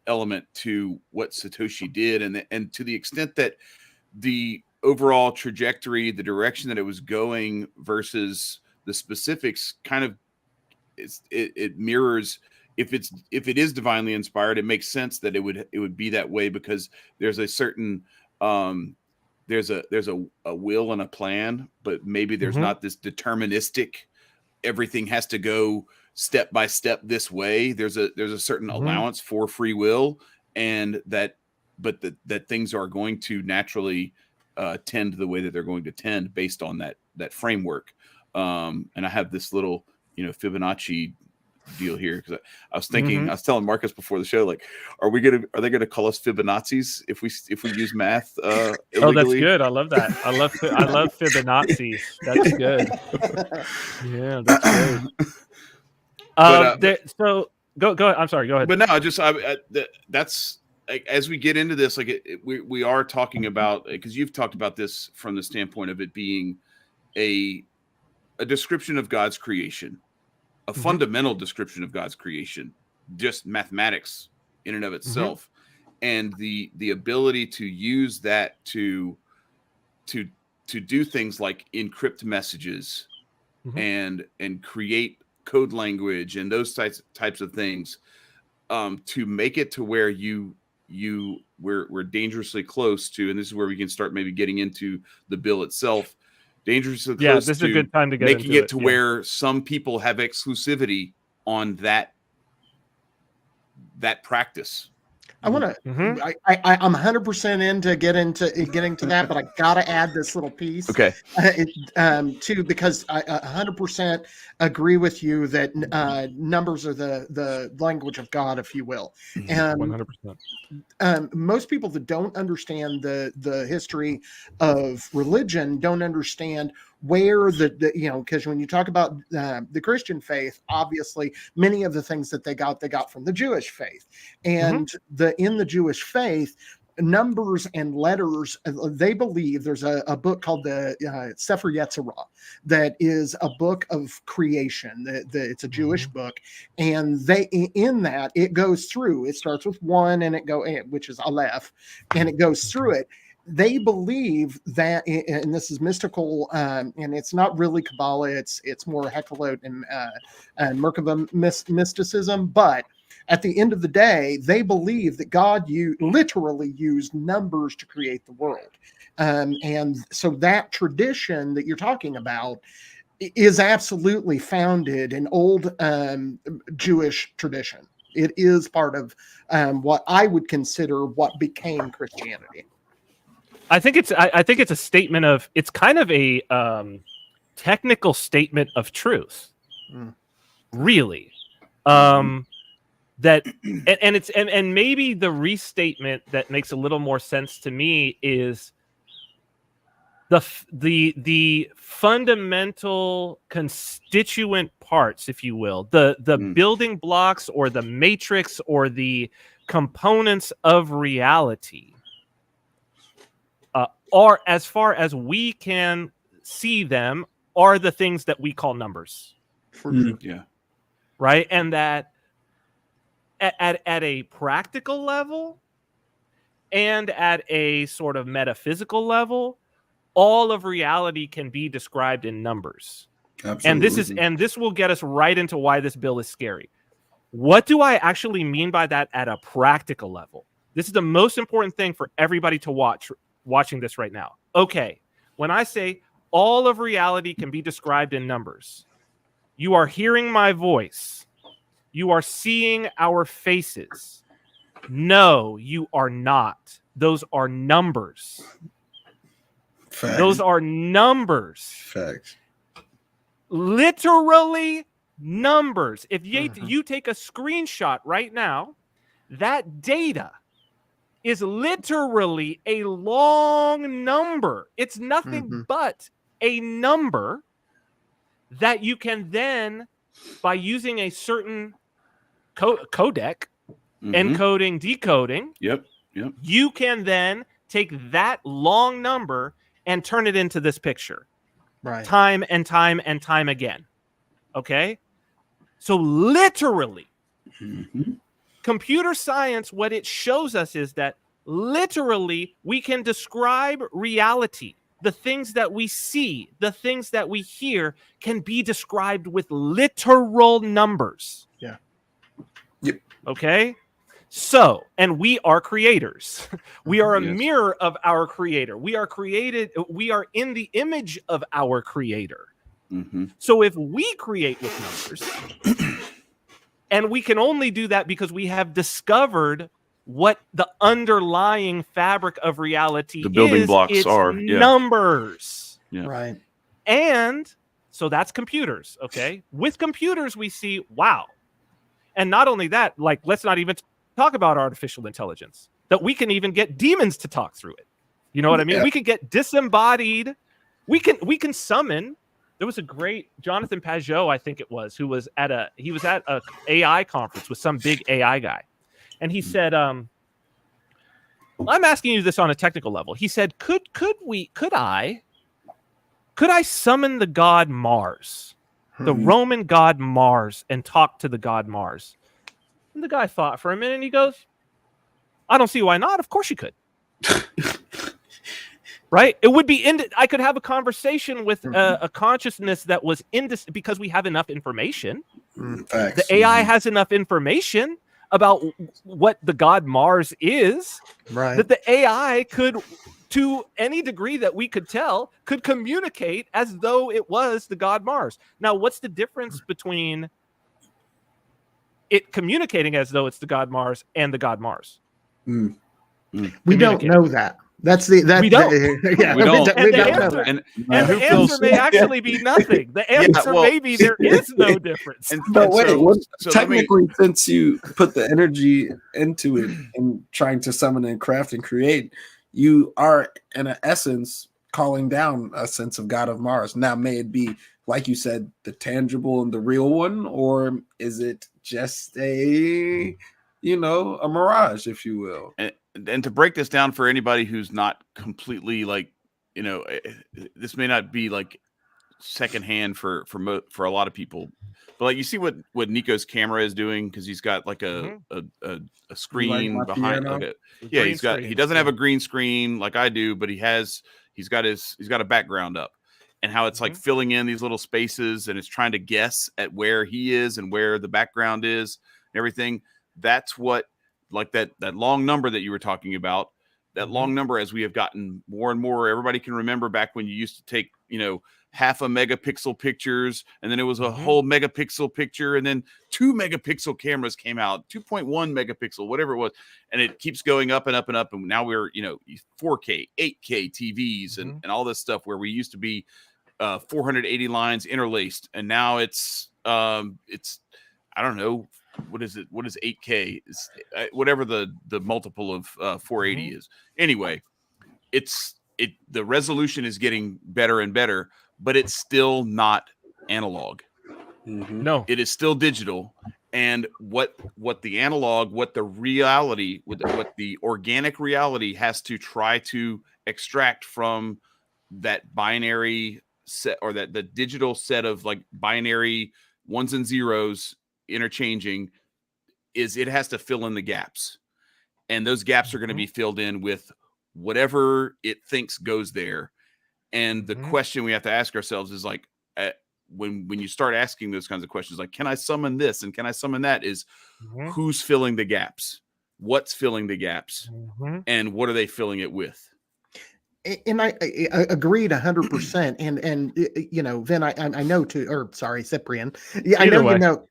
element to what Satoshi did, and to the extent that the overall trajectory, the direction that it was going versus the specifics, kind of it mirrors. If it is divinely inspired, it makes sense that it would be that way, because there's a certain there's a will and a plan, but maybe there's not this deterministic, everything has to go step by step this way. There's a certain allowance for free will, and that things are going to naturally tend the way that they're going to tend based on that framework. And I have this little, Fibonacci deal here, because I was thinking, I was telling Marcus before the show, like, are they gonna call us Fibonaccis if we use math illegally? Oh, that's good. I love that. I love Fibonacci. That's good. Yeah, that's great. So go ahead. I'm sorry. Go ahead. But no, that's as we get into this, like we are talking about, because you've talked about this from the standpoint of it being a description of God's creation, a fundamental description of God's creation, just mathematics in and of itself, and the ability to use that to do things like encrypt messages and create code language and those types of things, to make it to where we're dangerously close to, and this is where we can start maybe getting into the bill itself. Dangerously close. This is a good time to get making into it to where some people have exclusivity on that practice. I want to. I'm 100% into getting to that, but I got to add this little piece. Okay. Too, because I 100% agree with you that numbers are the language of God, if you will. And 100%. Most people that don't understand the history of religion don't understand where because when you talk about the Christian faith, obviously many of the things that they got from the Jewish faith, and in the Jewish faith, numbers and letters, they believe there's a book called the Sefer Yetzirah that is a book of creation. It's a Jewish book, and in that it goes through. It starts with one, and which is Aleph, and it goes through it. They believe that, and this is mystical, and it's not really Kabbalah. It's more Hekkelot and Merkaba mysticism. But at the end of the day, they believe that God literally used numbers to create the world, and so that tradition that you're talking about is absolutely founded in old Jewish tradition. It is part of what I would consider what became Christianity. I think it's a statement of, it's kind of a technical statement of truth, really. That and maybe the restatement that makes a little more sense to me is the fundamental constituent parts, if you will, the building blocks or the matrix or the components of reality. Are, as far as we can see them, are the things that we call numbers. Yeah. Right? And that at a practical level and at a sort of metaphysical level, all of reality can be described in numbers. Absolutely. And this will get us right into why this bill is scary. What do I actually mean by that at a practical level? This is the most important thing for everybody to watching this right now. Okay, when I say all of reality can be described in numbers, you are hearing my voice. You are seeing our faces. No, you are not. Those are numbers. Facts. Those are numbers. Facts. Literally numbers. If you take a screenshot right now, that data is literally a long number. It's nothing but a number that you can then, by using a certain codec, encoding, decoding, you can then take that long number and turn it into this picture. Right. Time and time and time again. Okay? So literally, computer science, what it shows us is that literally we can describe reality. The things that we see, the things that we hear can be described with literal numbers. Yeah. Yep. Okay? So, and we are creators. We are a Yes. mirror of our creator. We are created. We are in the image of our creator. Mhm. So if we create with numbers, and we can only do that because we have discovered what the underlying fabric of reality The building is, blocks it's are, yeah. numbers. Yeah. Right. And so that's computers, okay? With computers, we see, wow. And not only that, like, let's not even talk about artificial intelligence, that we can even get demons to talk through it. You know what I mean? Yeah. We can get disembodied. We can summon. There was a great Jonathan Pajot, I think it was, who was at a AI conference with some big AI guy. And he said, I'm asking you this on a technical level. He said, could I summon the god Mars, the Roman god Mars, and talk to the god Mars? And the guy thought for a minute and he goes, I don't see why not. Of course you could. Right? It would be I could have a conversation with a consciousness that was because we have enough information. Facts. The AI has enough information about what the god Mars is, Right. that the AI could, to any degree that we could tell, could communicate as though it was the god Mars. Now, what's the difference between it communicating as though it's the god Mars and the god Mars? We don't know that. That's the that We don't. yeah, We don't. we And the don't know answer- that. And And who the feels- answer may actually be nothing. The answer well- may be there is no difference. But and wait, so- what, so let me- technically, since you put the energy into it and trying to summon and craft and create, you are in an essence calling down a sense of God of Mars. Now, may it be, like you said, the tangible and the real one, or is it just a mirage, if you will? and to break this down for anybody who's not completely like, this may not be like secondhand for a lot of people, but like you see what Nico's camera is doing, because he's got like a screen my behind. piano? Like yeah, Green screen. he doesn't have a green screen like I do, but he's got a background up, and how it's like filling in these little spaces, and it's trying to guess at where he is and where the background is and everything. That's what, like that long number that you were talking about, that long number, as we have gotten more and more, everybody can remember back when you used to take, half a megapixel pictures, and then it was a whole megapixel picture, and then 2 megapixel cameras came out, 2.1 megapixel, whatever it was, and it keeps going up and up and up, and now we're 4K, 8K TVs and all this stuff, where we used to be 480 lines interlaced, and now it's I don't know, what is it? What is 8K? It's, whatever the multiple of 480 is. Anyway, the resolution is getting better and better, but it's still not analog. No. It is still digital. And what the analog, what the reality, what the organic reality has to try to extract from that binary set, or that the digital set of like binary ones and zeros interchanging, is it has to fill in the gaps, and those gaps are going to be filled in with whatever it thinks goes there. And the question we have to ask ourselves is like, when you start asking those kinds of questions, like, can I summon this and can I summon that, is who's filling the gaps, what's filling the gaps, and what are they filling it with? And I agreed 100%. And Vin, I know too, or sorry, Cyprian. Yeah, I know,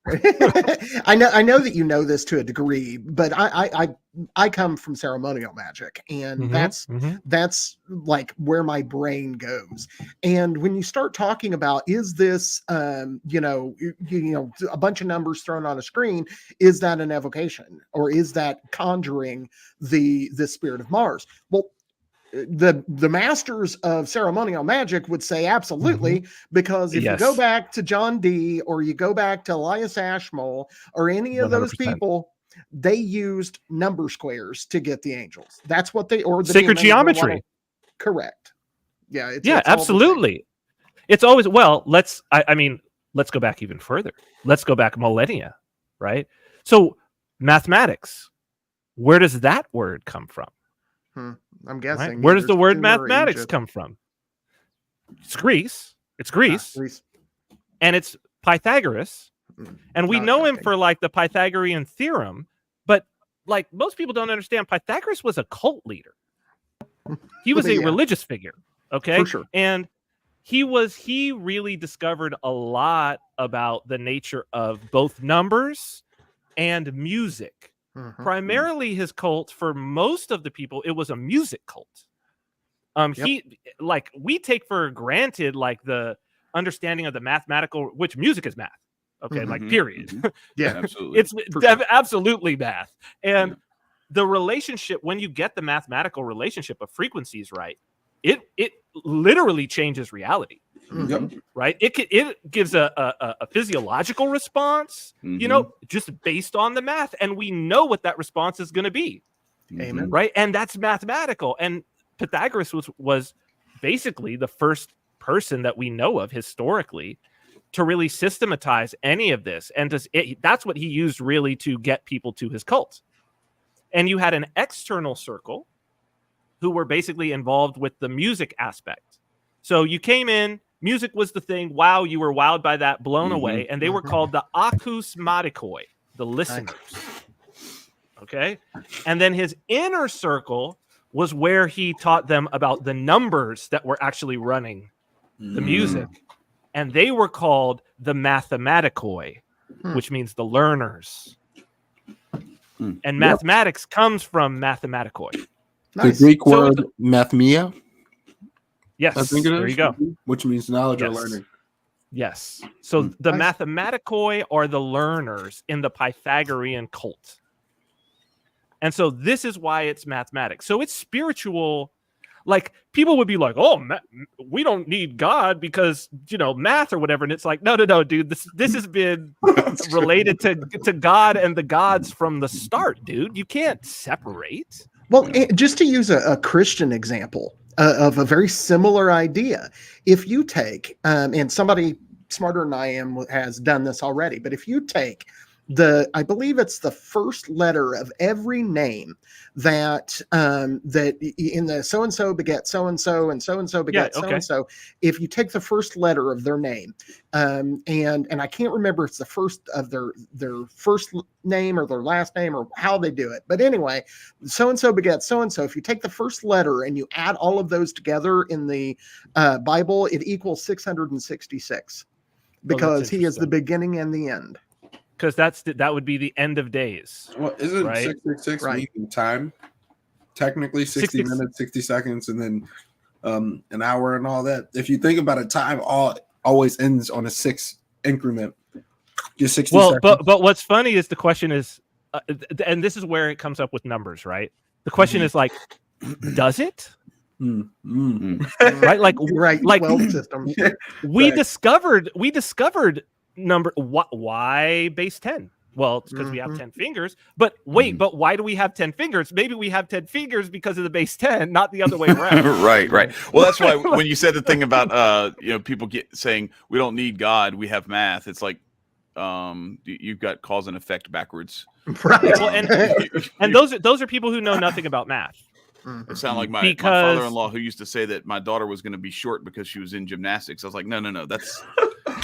I know that you know this to a degree, but I come from ceremonial magic, and that's like where my brain goes. And when you start talking about, is this a bunch of numbers thrown on a screen, is that an evocation, or is that conjuring the spirit of Mars? Well, the masters of ceremonial magic would say absolutely, because if you go back to John Dee, or you go back to Elias Ashmole, or any of those 100%. people, they used number squares to get the angels. That's what they, or the Sacred demons geometry. Correct. Yeah. It's all the absolutely. It's always, let's go back even further. Let's go back millennia, right? So mathematics, where does that word come from? I'm guessing. Right? Where does the word Sumer, mathematics Egypt. come from? It's Greece. It's Greece. And it's Pythagoras. And we know him for like the Pythagorean theorem, but like most people don't understand, Pythagoras was a cult leader. He was a Yeah. religious figure. Okay. For sure. And he really discovered a lot about the nature of both numbers and music. Mhm. Primarily his cult, for most of the people, it was a music cult. He, like, we take for granted like the understanding of the mathematical, which music is math. Okay, like period. Yeah, absolutely. It's For sure. absolutely math. And the relationship, when you get the mathematical relationship of frequencies right, it literally changes reality. Mhm. Right? It gives a physiological response, you know, just based on the math, and we know what that response is going to be. Amen. Right? And that's mathematical. And Pythagoras was basically the first person that we know of historically to really systematize any of this. And that's what he used really to get people to his cult. And you had an external circle who were basically involved with the music aspect. So you came in, music was the thing. Wow, you were wowed by that, blown away. And they were called the acousmatikoi, the listeners. Okay. And then his inner circle was where he taught them about the numbers that were actually running the music. And they were called the mathematikoi, which means the learners. And mathematics comes from mathematikoi. Nice. The Greek word mathmia. Yes, I think it there is, you go. Which means knowledge or Yes. learning. Yes. So the Nice. mathematikoi are the learners in the Pythagorean cult. And so this is why it's mathematics. So it's spiritual. Like, people would be like, oh, we don't need God because, you know, math or whatever. And it's like, no, dude. This has been related to God and the gods from the start, dude. You can't separate. Well, just to use a Christian example of a very similar idea, if you take, and somebody smarter than I am has done this already, but if you take I believe it's the first letter of every name that in the so and so beget so and so beget so and so. If you take the first letter of their name, and I can't remember it's the first of their first name or their last name or how they do it, but anyway, so and so beget so and so. If you take the first letter and you add all of those together in the Bible, it equals 666 because he is the beginning and the end. Because that would be the end of days. Well, isn't right? 666 Right. in time? Technically 60 minutes, 60 seconds, and then an hour and all that. If you think about it, time always ends on a 6 increment. Just 60 seconds. But what's funny is the question is, and this is where it comes up with numbers, right? The question is like, does it? Right? Like, right? Like 12 system. we discovered number why base 10. Well, it's because we have 10 fingers. But wait, but why do we have 10 fingers? Maybe we have 10 fingers because of the base 10, not the other way around. Right. Well, that's why when you said the thing about people saying we don't need God, we have math. It's like you've got cause and effect backwards. Right. Well, and those are people who know nothing about math. It sounded like my father-in-law who used to say that my daughter was going to be short because she was in gymnastics. I was like, no, that's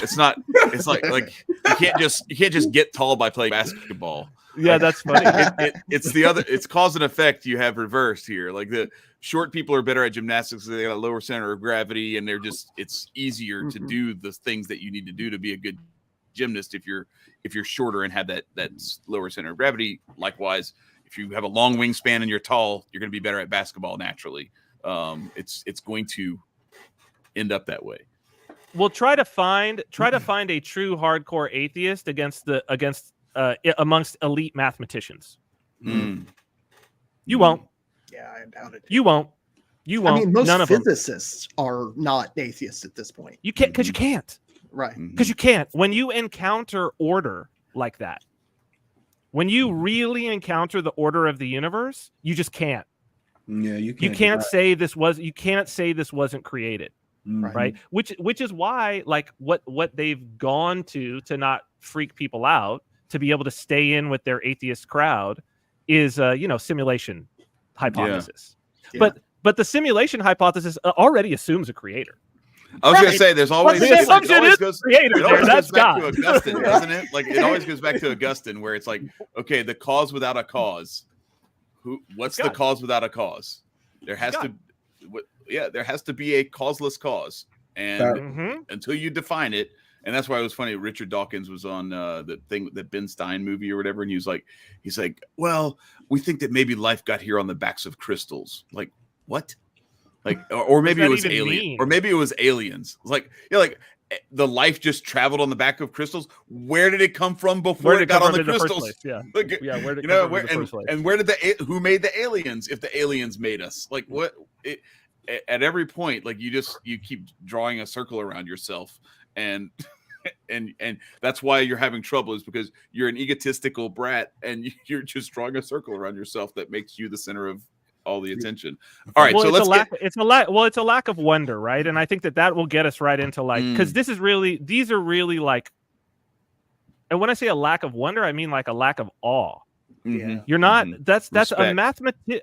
it's not. It's like you can't just get tall by playing basketball. Yeah, that's funny. It's the other. It's cause and effect. You have reversed here. Like the short people are better at gymnastics. They got a lower center of gravity, and it's easier to do the things that you need to do to be a good gymnast if you're shorter and have that lower center of gravity. Likewise, if you have a long wingspan and you're tall, you're going to be better at basketball naturally. It's going to end up that way. Well, try to find a true hardcore atheist amongst elite mathematicians. You won't. Yeah, I doubt it. You won't. I mean, most none of physicists are not atheists at this point. You can't, because you can't. Right. Because you can't. When you encounter order like that, when you really encounter the order of the universe, you just can't. Yeah, you can't say this wasn't created. Right. Which is why, like, what they've gone to not freak people out, to be able to stay in with their atheist crowd is simulation hypothesis. Yeah. But the simulation hypothesis already assumes a creator. I was going to say, there's always the assumption is creator. That's God. To Augustine, doesn't it? Like, it always goes back to Augustine, where it's like, okay, the cause without a cause What's It's the God. cause without a cause? There has God. there has to be a causeless cause, and Mhm. until you define it, and that's why it was funny. Richard Dawkins was on the thing, the Ben Stein movie or whatever, and he's like, well, we think that maybe life got here on the backs of crystals. Like what? Like, or maybe it was even alien, mean? or maybe it was aliens. It's like, the life just traveled on the back of crystals. Where did it come from before Where did it it got come on from the in the first crystals? place? Yeah. Like, Yeah, where did it you know, come from where, in the first place? and where did who made the aliens? If the aliens made us, like what? At every point, like you keep drawing a circle around yourself, and and that's why you're having trouble, is because you're an egotistical brat and you're just drawing a circle around yourself that makes you the center of all the attention. All right, Well, so let's get. it's a lack of wonder, right? And I think that will get us right into like, because these are really like, and when I say a lack of wonder, I mean like a lack of awe. Yeah. You're not. That's Respect.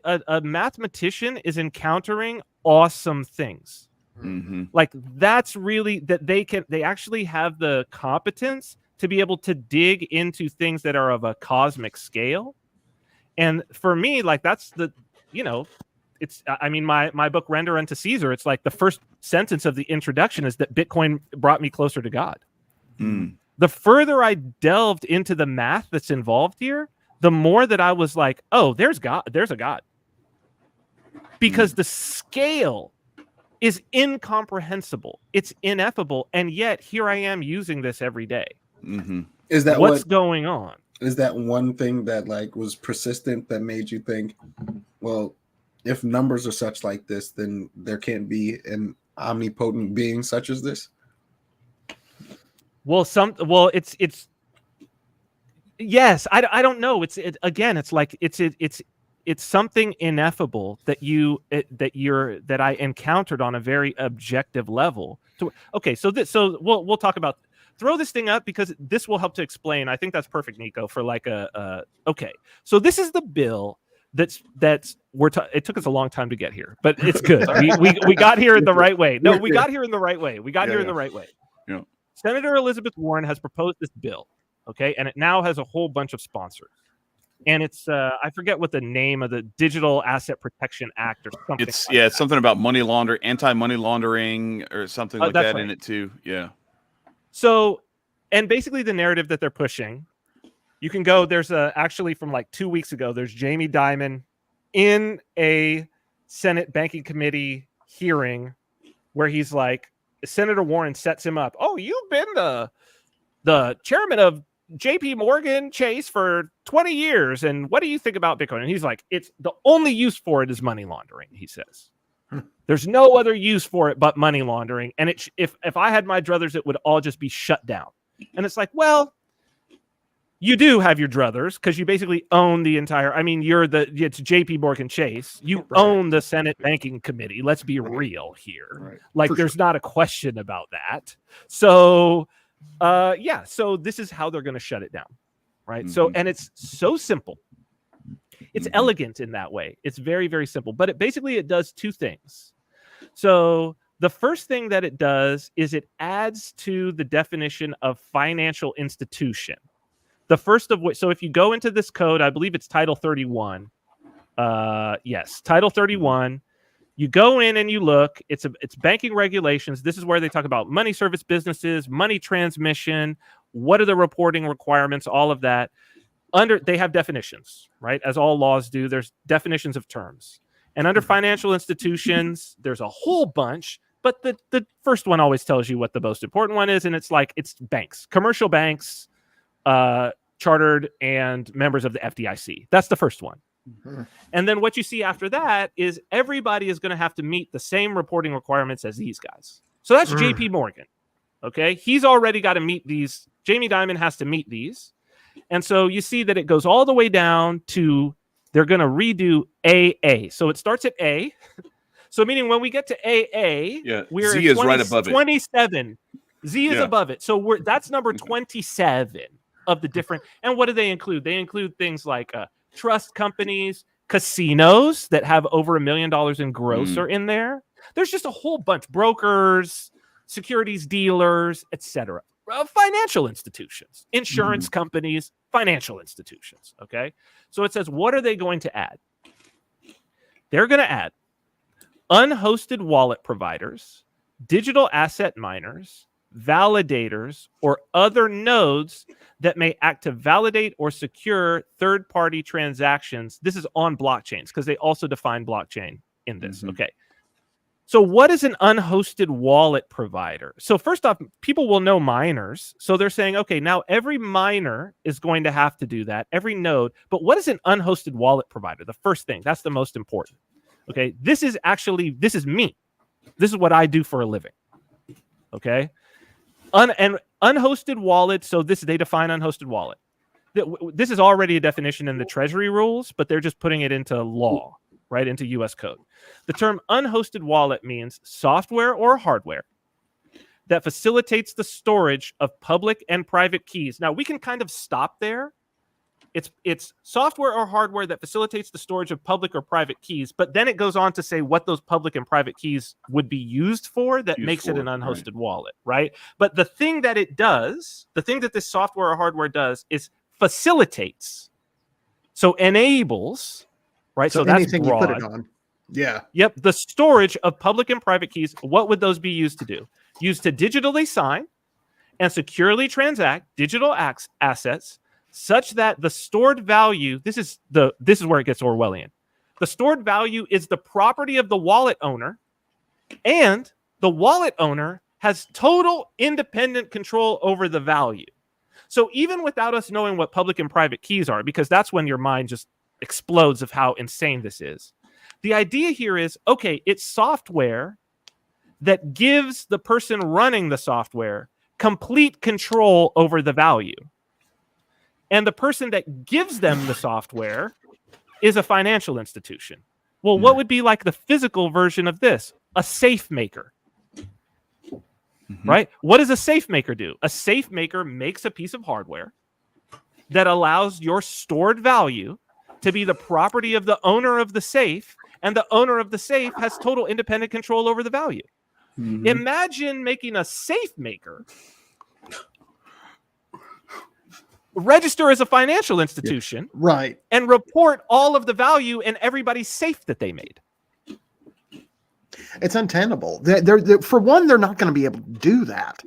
a mathematician is encountering awesome things. Mhm. Like that's really that they actually have the competence to be able to dig into things that are of a cosmic scale. And for me, like that's it's, I mean, my book Render Unto Caesar, it's like the first sentence of the introduction is that Bitcoin brought me closer to God. The further I delved into the math that's involved here, the more that I was like, oh, there's a God. Because the scale is incomprehensible. It's ineffable. And yet here I am using this every day. Is that what's going on? Is that one thing that like was persistent that made you think, well, if numbers are such like this, then there can't be an omnipotent being such as this? Well, it's yes. I don't know. It's like it's something ineffable that I encountered on a very objective level. So we'll talk about. Throw this thing up because this will help to explain. I think that's perfect, Nico, for like okay. So this is the bill it took us a long time to get here, but it's good. we got here in the right way. No, we got here in the right way. We got here in the right way. Yeah. Senator Elizabeth Warren has proposed this bill, okay, and it now has a whole bunch of sponsors. And it's I forget what the name of the Digital Asset Protection Act or something. It's something about anti-money laundering or something like that in it too. Yeah. So, and basically the narrative that they're pushing, you can go, there's actually from like 2 weeks ago, there's Jamie Dimon in a Senate Banking Committee hearing where he's like, Senator Warren sets him up. Oh, you've been the chairman of JP Morgan Chase for 20 years. And what do you think about Bitcoin? And he's like, it's the only use for it is money laundering, he says. There's no other use for it but money laundering. And if I had my druthers, it would all just be shut down. And it's like, well, you do have your druthers because you basically own the entire. I mean, it's JP Morgan Chase. You own the Senate Banking Committee. Let's be real here. Right. Like, there's not a question about that. So, so this is how they're going to shut it down. Right. So, and it's so simple. It's elegant in that way. It's very, very simple. But it does two things. So the first thing that it does is it adds to the definition of financial institution. The first of which, so if you go into this code, I believe it's Title 31. Yes, Title 31. You go in and you look. It's banking regulations. This is where they talk about money service businesses, money transmission. What are the reporting requirements? All of that. They have definitions, right? As all laws do, there's definitions of terms. And under financial institutions, there's a whole bunch, but the first one always tells you what the most important one is, and it's banks, commercial banks, chartered and members of the FDIC. That's the first one. And then what you see after that is everybody is going to have to meet the same reporting requirements as these guys. So that's JP Morgan. Okay, he's already got to meet these. Jamie Dimon has to meet these. And so you see that it goes all the way down to they're going to redo AA. So it starts at A. So meaning when we get to AA, we're Z is right above 27. Z is above it. So that's number 27 of the different. And what do they include? They include things like trust companies, casinos that have over $1 million in gross are in there. There's just a whole bunch. Brokers, securities dealers, etc. Financial institutions, insurance companies, financial institutions. Okay. So it says, what are they going to add? They're going to add unhosted wallet providers, digital asset miners, validators, or other nodes that may act to validate or secure third-party transactions. This is on blockchains because they also define blockchain in this. Mhm. Okay. So what is an unhosted wallet provider? So first off, people will know miners. So they're saying, okay, now every miner is going to have to do that, every node. But what is an unhosted wallet provider? The first thing, that's the most important. Okay, this is me. This is what I do for a living. Okay, and unhosted wallet. So they define unhosted wallet. This is already a definition in the Treasury rules, but they're just putting it into law, right, into U.S. code. The term unhosted wallet means software or hardware that facilitates the storage of public and private keys. Now, we can kind of stop there. It's software or hardware that facilitates the storage of public or private keys, but then it goes on to say what those public and private keys would be used for that makes it an unhosted wallet, right? But the thing that it does, the thing that this software or hardware does is facilitates. So enables, right? So that's anything broad. you put it on. Yeah. Yep. The storage of public and private keys. What would those be used to do? Used to digitally sign and securely transact digital assets such that the stored value, this is where it gets Orwellian. The stored value is the property of the wallet owner, and the wallet owner has total independent control over the value. So even without us knowing what public and private keys are, because that's when your mind just explodes of how insane this is. The idea here is, okay, it's software that gives the person running the software complete control over the value. And the person that gives them the software is a financial institution. Well, what would be like the physical version of this? A safe maker. Right? What does a safe maker do? A safe maker makes a piece of hardware that allows your stored value to be the property of the owner of the safe, and the owner of the safe has total independent control over the value. Imagine making a safe maker register as a financial institution, right, and report all of the value in everybody's safe that they made. It's untenable. They're for one, they're not going to be able to do that.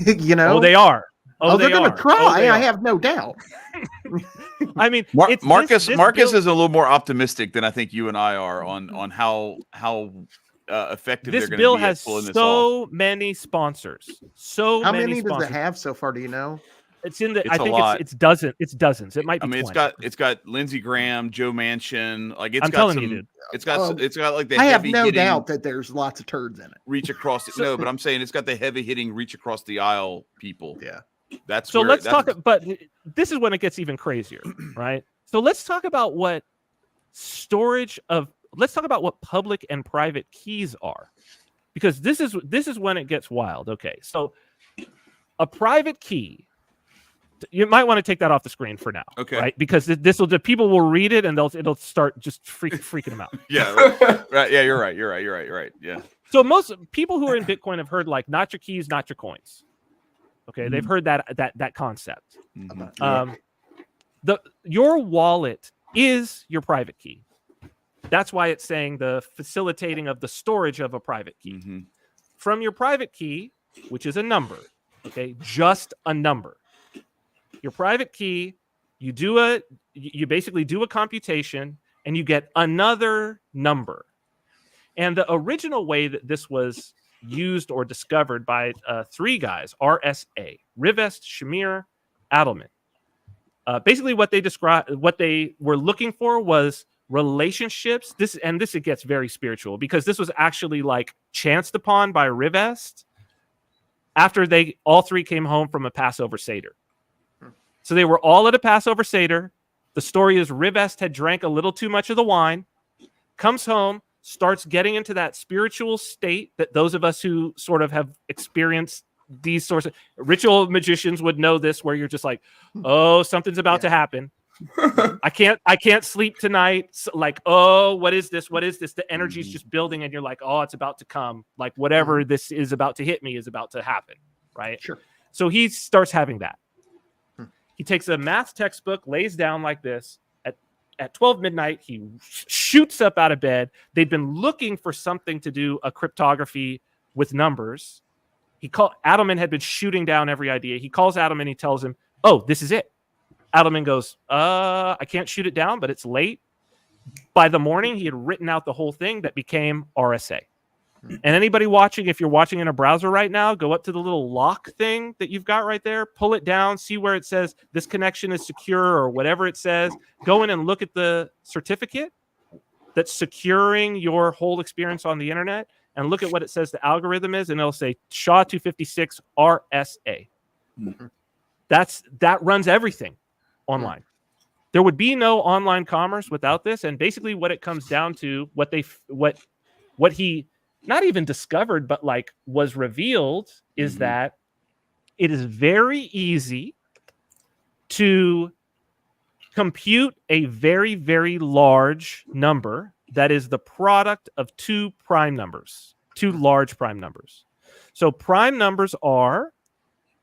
You know, Oh, they are. They're going to try. I have no doubt. I mean, Marcus this is a little more optimistic than I think you and I are on how effective this they're going bill to be has at pulling this so off. many sponsors. How many does it have so far? Do you know? It's in the. It's I think a lot. it's dozens. It's dozens. It might be. I mean, 20. it's got Lindsey Graham, Joe Manchin. Like I'm telling you, dude. It's got like the. I have heavy no hitting doubt that there's lots of turds in it. Reach across. No, but I'm saying it's got the heavy hitting reach across the aisle people. Yeah. That's so. Where, Let's that's, talk. But this is when it gets even crazier, right? So let's talk about what storage of. Let's talk about what public and private keys are, because this is when it gets wild. Okay, so a private key. You might want to take that off the screen for now, okay? Right, because the people will read it and it'll start just freaking them out. Yeah, right. Yeah, you're right. Yeah. So most people who are in Bitcoin have heard like not your keys, not your coins. Okay, they've heard that concept. Your wallet is your private key. That's why it's saying the facilitating of the storage of a private key from your private key, which is a number. Okay, just a number. Your private key, you basically do a computation and you get another number. And the original way that this was used or discovered by three guys, RSA, Rivest, Shamir, Adelman. Basically what they were looking for was relationships. It gets very spiritual because this was actually like chanced upon by Rivest after all three came home from a Passover Seder. So they were all at a Passover Seder. The story is Rivest had drank a little too much of the wine, comes home, starts getting into that spiritual state that those of us who sort of have experienced these sorts of ritual magicians would know this, where you're just like, oh, something's about to happen. I can't sleep tonight. So like, oh, what is this? The energy's just building and you're like, oh, it's about to come. Like whatever this is about to hit me is about to happen. Right. Sure. So he starts having that. He takes a math textbook, lays down like this. at 12 midnight, he shoots up out of bed. They'd been looking for something to do a cryptography with numbers. Adelman had been shooting down every idea. He calls Adelman. He tells him, "Oh, this is it." Adelman goes, "I can't shoot it down, but it's late." By the morning, he had written out the whole thing that became RSA. And anybody watching, if you're watching in a browser right now, go up to the little lock thing that you've got right there, pull it down, see where it says this connection is secure or whatever it says. Go in and look at the certificate that's securing your whole experience on the internet, and look at what it says the algorithm is, and it'll say SHA-256 RSA. That runs everything online. There would be no online commerce without this. And basically what it comes down to, what he not even discovered, but like was revealed, is that it is very easy to compute a very, very large number that is the product of two prime numbers, two large prime numbers. So prime numbers are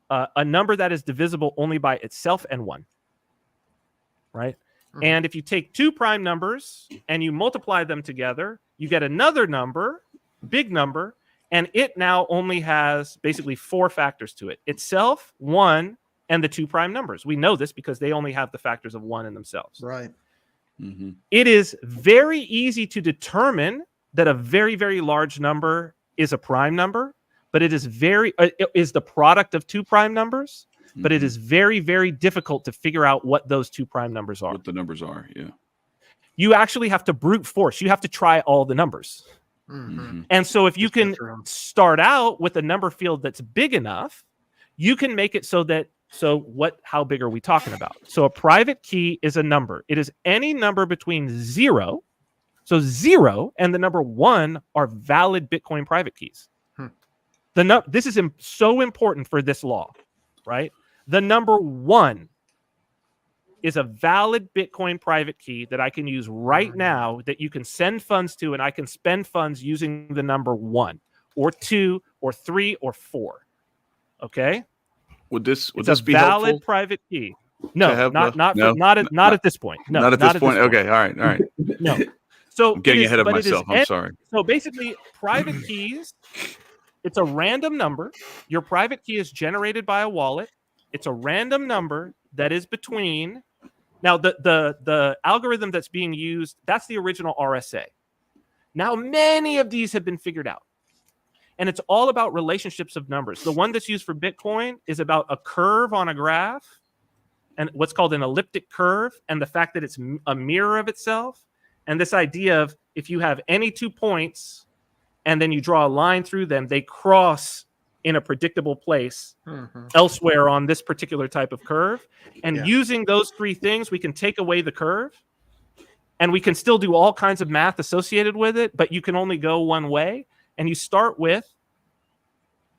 a number that is divisible only by itself and 1. Right? And if you take two prime numbers and you multiply them together, you get another number, big number, and it now only has basically 4 factors to it: itself, 1, and the two prime numbers. We know this because they only have the factors of 1 in themselves. Right. It is very easy to determine that a very, very large number is a prime number, but it is the product of two prime numbers. But it is very, very difficult to figure out what those two prime numbers are. What the numbers are, yeah. You actually have to brute force. You have to try all the numbers. And so if you can start out with a number field that's big enough, you can make it so how big are we talking about? So a private key is a number. It is any number between 0. So 0 and the number 1 are valid Bitcoin private keys. This is so important for this law, right? The number 1 is a valid Bitcoin private key that I can use right now, that you can send funds to, and I can spend funds using the number 1 or 2 or 3 or 4. Okay? Would this be valid helpful? Private key? No, not at this point. No, not at this point. Okay, all right. No. So I'm getting ahead of myself. I'm sorry. So basically, private keys, it's a random number. Your private key is generated by a wallet. It's a random number that is between. Now, the algorithm that's being used, that's the original RSA. Now, many of these have been figured out. And it's all about relationships of numbers. The one that's used for Bitcoin is about a curve on a graph, and what's called an elliptic curve, and the fact that it's a mirror of itself. And this idea of if you have any 2 points and then you draw a line through them, they cross in a predictable place elsewhere on this particular type of curve. And using those 3 things, we can take away the curve, and we can still do all kinds of math associated with it, but you can only go one way. And you start with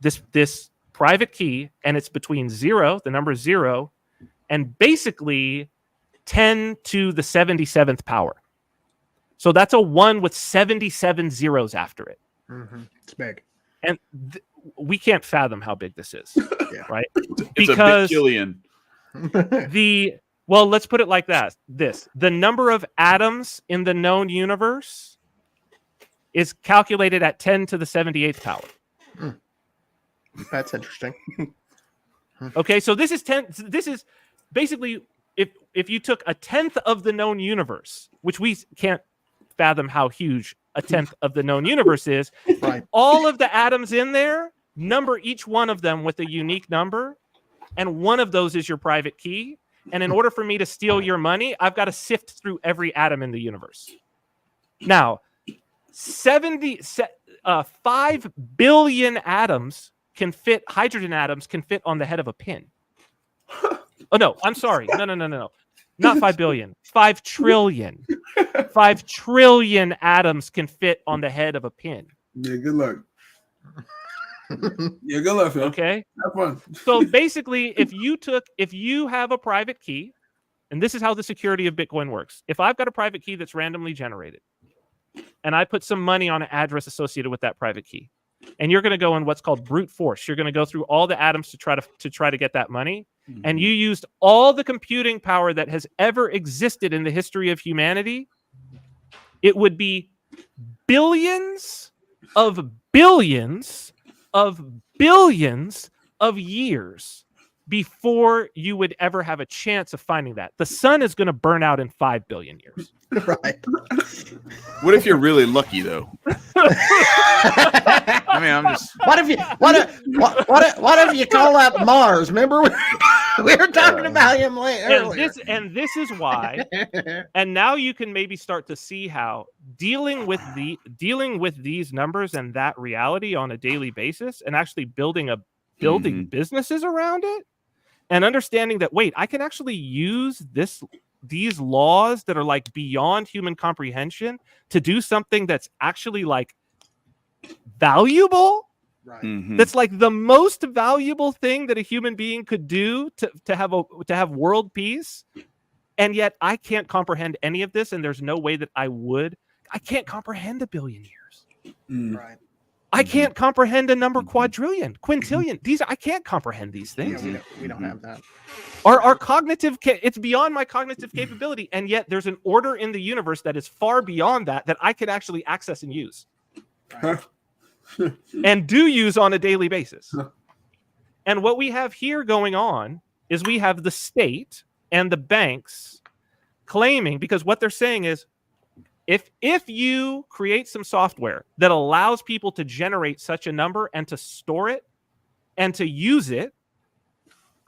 this private key, and it's between 0, the number 0, and basically 10 to the 77th power. So that's a 1 with 77 zeros after it. It's big. And we can't fathom how big this is, right? It's a big billion. Well, let's put it like that. The number of atoms in the known universe is calculated at 10 to the 78th power. That's interesting. Okay, so this is basically if you took a 10th of the known universe, which we can't fathom how huge a 10th of the known universe is, right? All of the atoms in there, number each one of them with a unique number, and one of those is your private key. And in order for me to steal your money, I've got to sift through every atom in the universe. Now, 5 billion atoms hydrogen atoms can fit on the head of a pin. Oh, no, I'm sorry. No. Not 5 billion, 5 trillion. 5 trillion atoms can fit on the head of a pin. Yeah, good luck. Yeah, good luck, Phil. Okay. Have fun. So basically, if you have a private key, and this is how the security of Bitcoin works. If I've got a private key that's randomly generated, and I put some money on an address associated with that private key, and you're going to go in what's called brute force. You're going to go through all the atoms to try to get that money. and you used all the computing power that has ever existed in the history of humanity, it would be billions of billions of billions of years before you would ever have a chance of finding that. The sun is going to burn out in 5 billion years. Right. What if you're really lucky though? I mean, I'm just. What if you call out Mars? Remember we were talking about him earlier. And this is why. And now you can maybe start to see how dealing with these numbers and that reality on a daily basis, and actually building businesses around it, and understanding that, wait, I can actually use these laws that are like beyond human comprehension to do something that's actually like valuable. Right. That's like the most valuable thing that a human being could do to have world peace. And yet I can't comprehend any of this, and there's no way that I can't comprehend a billion years. Right. I can't comprehend a number quadrillion, quintillion. I can't comprehend these things. Yeah, we don't have that. Our cognitive, it's beyond my cognitive capability, and yet there's an order in the universe that is far beyond that I can actually access and use, Right. and do use on a daily basis. And what we have here going on is we have the state and the banks claiming, because what they're saying is, if you create some software that allows people to generate such a number and to store it and to use it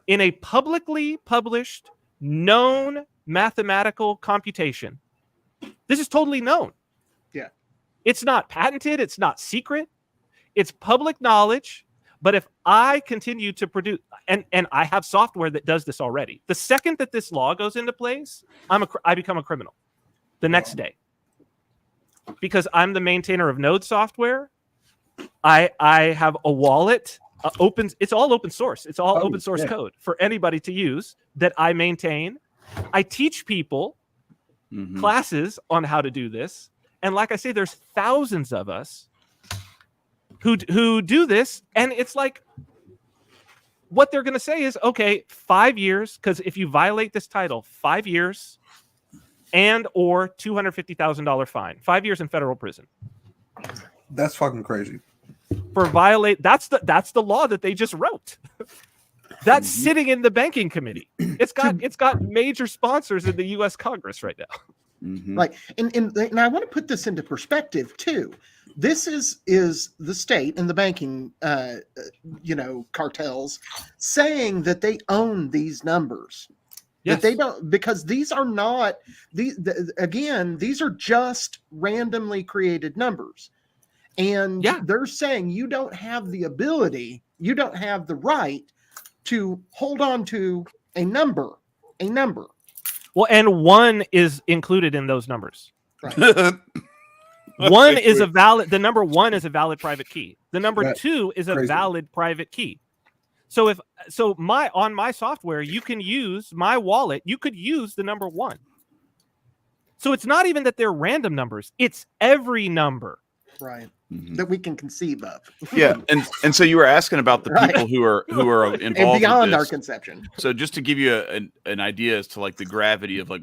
in a publicly published, known mathematical computation, this is totally known. Yeah. It's not patented. It's not secret. It's public knowledge. But if I continue to produce, and I have software that does this already, the second that this law goes into place, I become a criminal the next day. Because I'm the maintainer of node software. I have a wallet. It's all open source. It's all open source code for anybody to use that I maintain. I teach people classes on how to do this. And like I say, there's thousands of us who do this. And it's like, what they're going to say is, okay, 5 years, because if you violate this title, 5 years and or $250,000 fine, 5 years in federal prison. That's fucking crazy. For that's the law that they just wrote. That's sitting in the banking committee. It's got major sponsors in the U.S. Congress right now. Like, and I want to put this into perspective too. This is the state and the banking, cartels saying that they own these numbers. Yes. That they don't, because these are not these are just randomly created numbers. And they're saying you don't have the ability, you don't have the right to hold on to a number. Well, and one is included in those numbers. Right. The number one is a valid private key. The number two is a valid private key. So on my software, you can use my wallet, you could use the number one. So it's not even that they're random numbers, it's every number. Right. That we can conceive of. Yeah, and so you were asking about the people who are involved and beyond with our this. Conception. So just to give you an idea as to like the gravity of like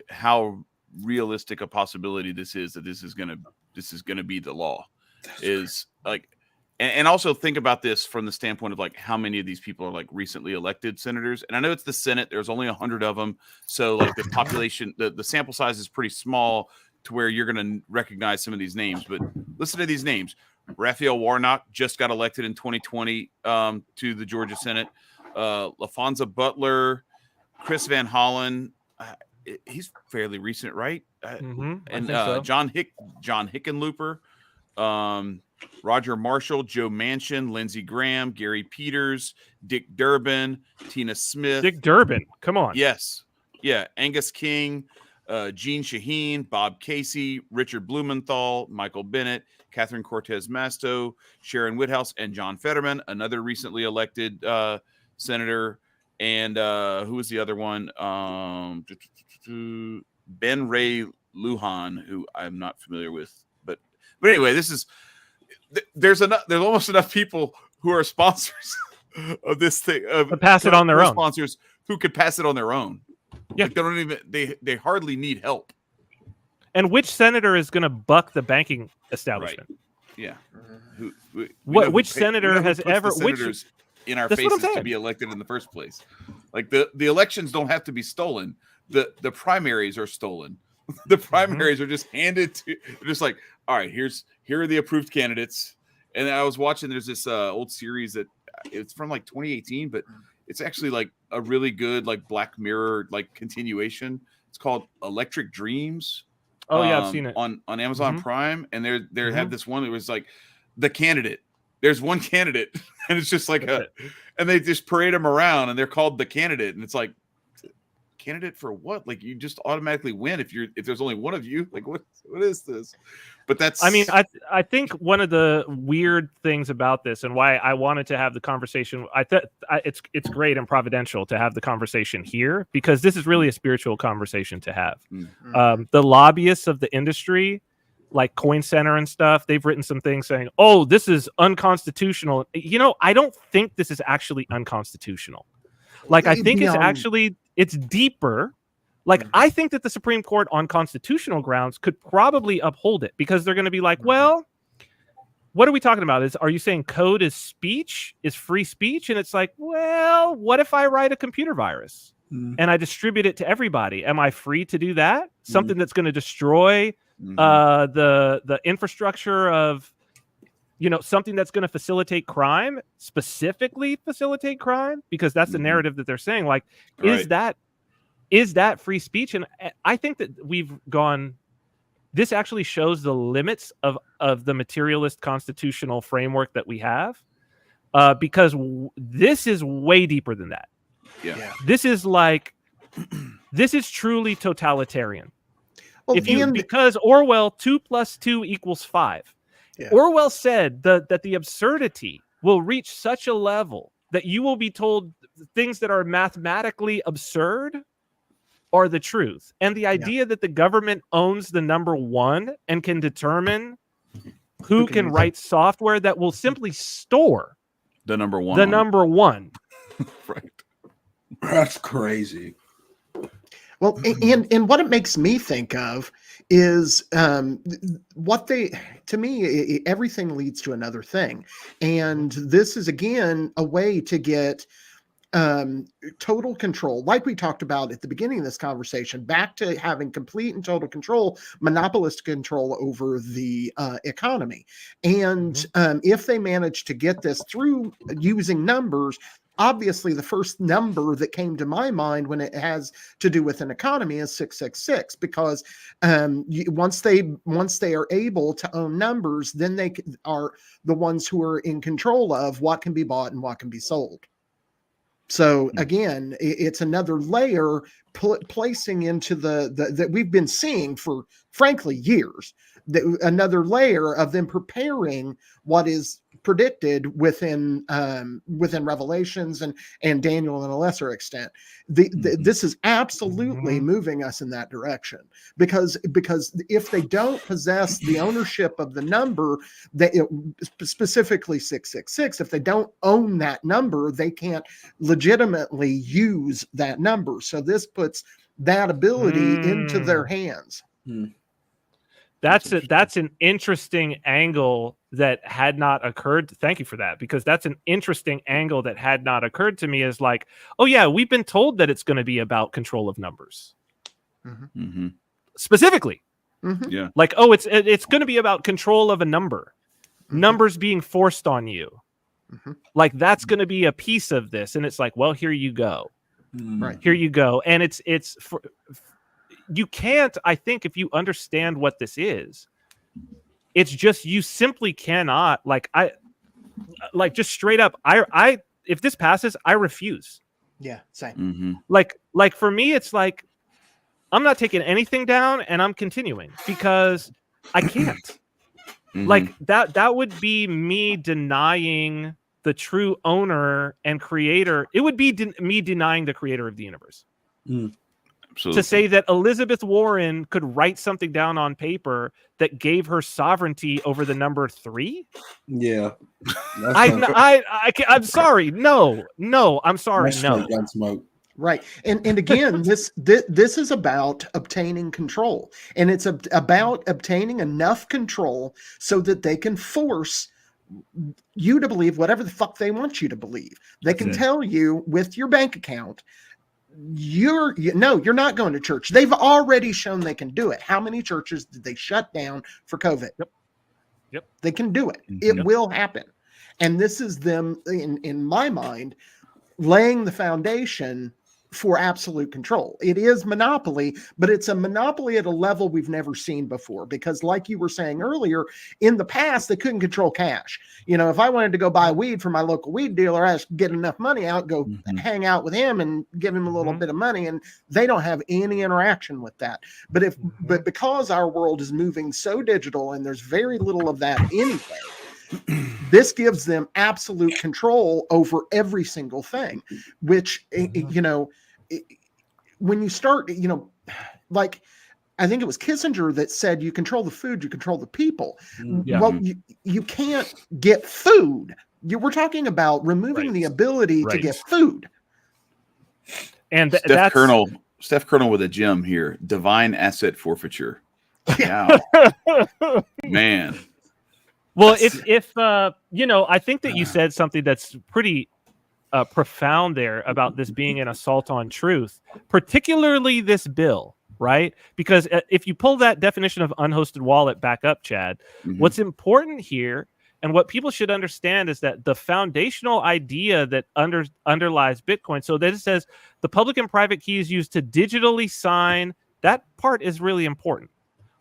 how realistic a possibility this is, that this is gonna be the law, is like, and also think about this from the standpoint of like how many of these people are like recently elected senators. And I know it's the Senate, there's only 100 of them, so like the population, the sample size is pretty small to where you're going to recognize some of these names. But listen to these names. Raphael Warnock just got elected in 2020 to the Georgia Senate. LaFonza Butler, Chris Van Hollen. He's fairly recent, right? And so. John Hickenlooper, Roger Marshall, Joe Manchin, Lindsey Graham, Gary Peters, Dick Durbin, Tina Smith. Dick Durbin, come on. Yes. Yeah. Angus King, Gene Shaheen, Bob Casey, Richard Blumenthal, Michael Bennett, Catherine Cortez Masto, Sharon Whithouse, and John Fetterman, another recently elected senator. And who was the other one? Ben Ray Lujan, who I'm not familiar with. But anyway, there's almost enough people who are sponsors of this thing To pass it on their own. sponsors who could pass it on their own. Yeah. Like they don't even they hardly need help. And which senator is going to buck the banking establishment? Yeah. Which senator has ever senators in our That's what I'm faces to saying. be elected in the first place? Like the elections don't have to be stolen. The primaries are stolen. The primaries are just handed to just like, all right, here are the approved candidates. And I was watching, there's this old series that it's from like 2018, but it's actually like a really good like Black Mirror like continuation. It's called Electric Dreams. Oh yeah, I've seen it on Amazon Prime, and they had this one that was like the candidate. There's one candidate, and it's just like and they just parade them around, and they're called the candidate, and it's like, candidate for what? Like you just automatically win if there's only one of you. Like what is this? But that's, I mean, I think one of the weird things about this and why I wanted to have the conversation, it's great and providential to have the conversation here, because this is really a spiritual conversation to have. The lobbyists of the industry, like Coin Center and stuff, they've written some things saying, oh, this is unconstitutional. You know, I don't think this is actually unconstitutional. Like, I think it's deeper. Like, I think that the Supreme Court on constitutional grounds could probably uphold it, because they're going to be like, well, what are we talking about? Are you saying code is speech, is free speech? And it's like, well, what if I write a computer virus and I distribute it to everybody? Am I free to do that? Something that's going to destroy the infrastructure of, you know, something that's going to facilitate crime, specifically facilitate crime, because that's the narrative that they're saying. Like, is that free speech? And I think that this actually shows the limits of the materialist constitutional framework that we have, because this is way deeper than that. Yeah. This is this is truly totalitarian. Well, because Orwell, 2 + 2 = 5. Yeah. Orwell said that the absurdity will reach such a level that you will be told things that are mathematically absurd are the truth. And the idea that the government owns the number one and can determine who can write software that will simply store the number one. Right. That's crazy. Well, and what it makes me think of is to me, everything leads to another thing. And this is, again, a way to get total control, like we talked about at the beginning of this conversation, back to having complete and total control, monopolist control over the economy. And if they manage to get this through using numbers, obviously the first number that came to my mind when it has to do with an economy is 666, because once they are able to own numbers, then they are the ones who are in control of what can be bought and what can be sold. So again, it's another layer placing into the that we've been seeing for, frankly, years. Another layer of them preparing what is predicted within Revelations and Daniel in a lesser extent. This is absolutely moving us in that direction, because if they don't possess the ownership of the number, specifically 666, if they don't own that number, they can't legitimately use that number. So this puts that ability into their hands. That's an interesting angle that had not occurred. Thank you for that, because that's an interesting angle that had not occurred to me. Is like, oh yeah, we've been told that it's going to be about control of numbers, specifically. Yeah, like, oh, it's going to be about control of a number, numbers being forced on you. Like, that's going to be a piece of this, and it's like, well, here you go, right here you go, and it's for. You can't, I think, if you understand what this is, it's just, you simply cannot, just straight up, I if this passes, I refuse. Yeah, same. Like for me, it's like, I'm not taking anything down and I'm continuing, because I can't. Like that would be me denying the true owner and creator. It would be me denying the creator of the universe. Absolutely. to say that Elizabeth Warren could write something down on paper that gave her sovereignty over the number 3? Yeah. I'm sorry. No, I'm sorry. No. Gunsmoke. Right. And again, this is about obtaining control. And it's about obtaining enough control so that they can force you to believe whatever the fuck they want you to believe. They can tell you with your bank account, you're not going to church. They've already shown they can do it. How many churches did they shut down for COVID? Yep. They can do it. It will happen. And this is them, in my mind, laying the foundation for absolute control. It is monopoly, but it's a monopoly at a level we've never seen before. Because like you were saying earlier, in the past, they couldn't control cash. You know, if I wanted to go buy weed from my local weed dealer, I just get enough money out, go hang out with him and give him a little bit of money. And they don't have any interaction with that. But but because our world is moving so digital and there's very little of that anyway, this gives them absolute control over every single thing, which, you know, when you start, you know, like, I think it was Kissinger that said, you control the food, you control the people. Yeah. Well, you can't get food. We're talking about removing the ability to get food. And Steph Colonel with a gem here. Divine asset forfeiture. Wow. Man. Well, if you know, I think that you said something that's pretty profound there about this being an assault on truth, particularly this bill, right? Because if you pull that definition of unhosted wallet back up, Chad, what's important here and what people should understand is that the foundational idea that underlies Bitcoin, so that it says the public and private key is used to digitally sign, that part is really important.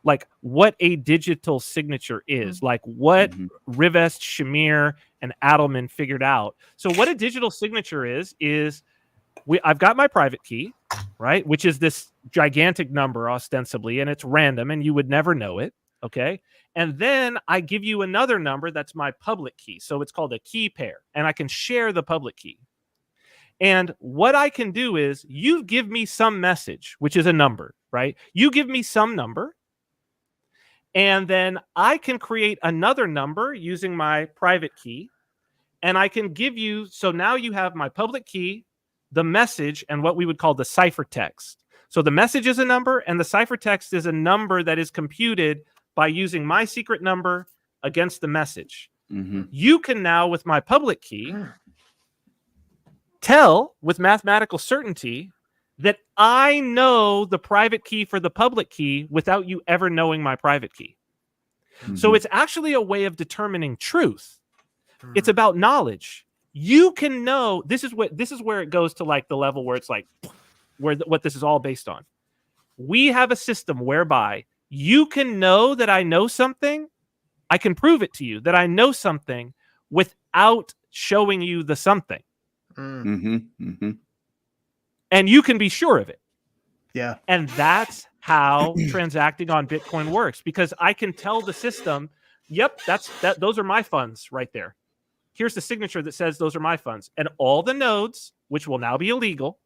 Like what a digital signature is, like what Rivest, Shamir, and Adelman figured out. So what a digital signature is I've got my private key, right, which is this gigantic number ostensibly, and it's random, and you would never know it, okay? And then I give you another number that's my public key. So it's called a key pair, and I can share the public key. And what I can do is you give me some message, which is a number, right? You give me some number, and then I can create another number using my private key. And I can give you, so now you have my public key, the message, and what we would call the ciphertext. So the message is a number, and the ciphertext is a number that is computed by using my secret number against the message. You can now, with my public key, tell with mathematical certainty that I know the private key for the public key without you ever knowing my private key. So it's actually a way of determining truth. It's about knowledge. You can know, this is where it goes to like the level where it's like what this is all based on. We have a system whereby you can know that I know something. I can prove it to you that I know something without showing you the something. And you can be sure of it. Yeah. And that's how transacting on Bitcoin works, because I can tell the system, yep, those are my funds right there. Here's the signature that says those are my funds. And all the nodes, which will now be illegal,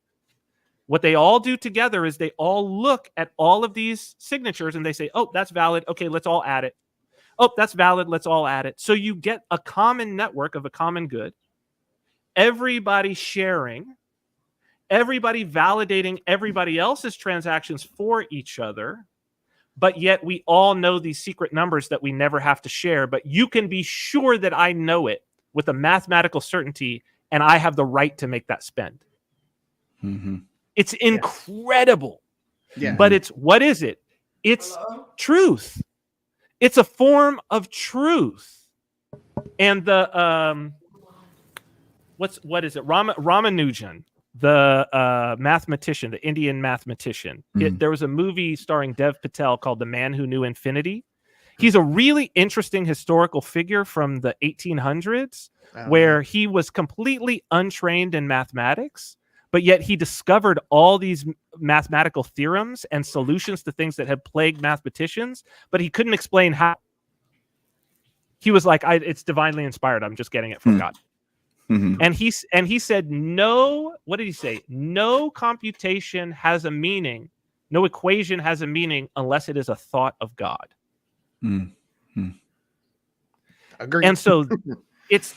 what they all do together is they all look at all of these signatures and they say, oh, that's valid. Okay, let's all add it. Oh, that's valid. Let's all add it. So you get a common network of a common good. Everybody sharing, everybody validating everybody else's transactions for each other. But yet we all know these secret numbers that we never have to share. But you can be sure that I know it with a mathematical certainty, and I have the right to make that spend. It's incredible. Yeah. But what is it? It's truth. It's a form of truth. And the what is it? Ramanujan, the mathematician, the Indian mathematician. There was a movie starring Dev Patel called The Man Who Knew Infinity. He's a really interesting historical figure from the 1800s, where he was completely untrained in mathematics, but yet he discovered all these mathematical theorems and solutions to things that had plagued mathematicians, but he couldn't explain how. He was like, it's divinely inspired. I'm just getting it from God. And he said, no, what did he say? No computation has a meaning No equation has a meaning unless it is a thought of God. Agreed. And so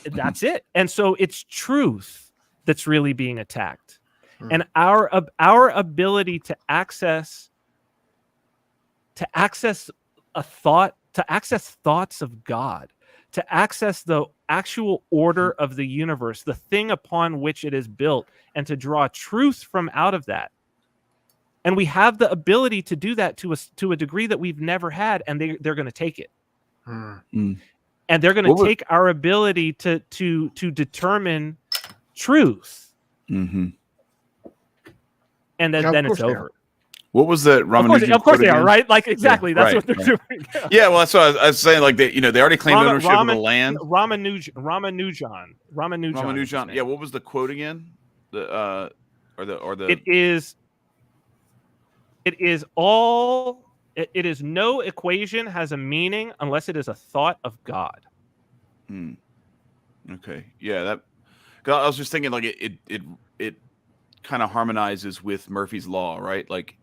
that's it. And so it's truth that's really being attacked. And our ability to access a thought, to access thoughts of God, to access the actual order of the universe, the thing upon which it is built, and to draw truth from out of that. And we have the ability to do that to a degree that we've never had, and they're going to take it. And they're going to take our ability to determine truth. And then it's over. What was that? Of course they are, right? Like, exactly. That's what they're doing. Yeah, well, that's what I was saying. Like, they already claimed ownership of the land. Ramanujan. Yeah, what was the quote again? It is no equation has a meaning unless it is a thought of God. Okay, yeah, I was just thinking, like, it kind of harmonizes with Murphy's Law, right? Like,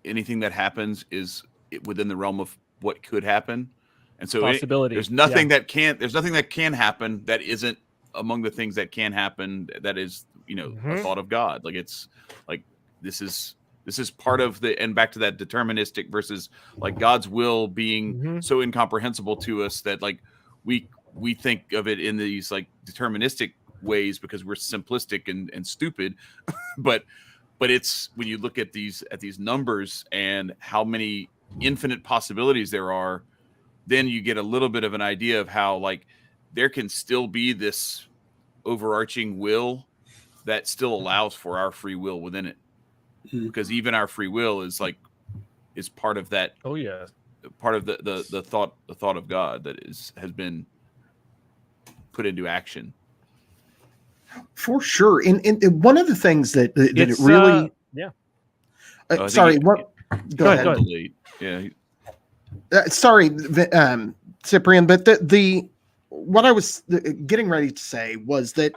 anything that happens is within the realm of what could happen, and so there's nothing that can happen that isn't among the things that can happen. That is, a thought of God. Like, it's like this is part of the, and back to that deterministic versus like God's will being so incomprehensible to us that like we think of it in these like deterministic ways because we're simplistic and stupid, but it's when you look at these numbers and how many infinite possibilities there are, then you get a little bit of an idea of how like there can still be this overarching will that still allows for our free will within it, because even our free will is part of that. Oh yeah, part of the thought of God that has been put into action. For sure. And one of the things that it really... sorry, what? Go ahead. Yeah. Sorry, Cyprian, but what I was getting ready to say was that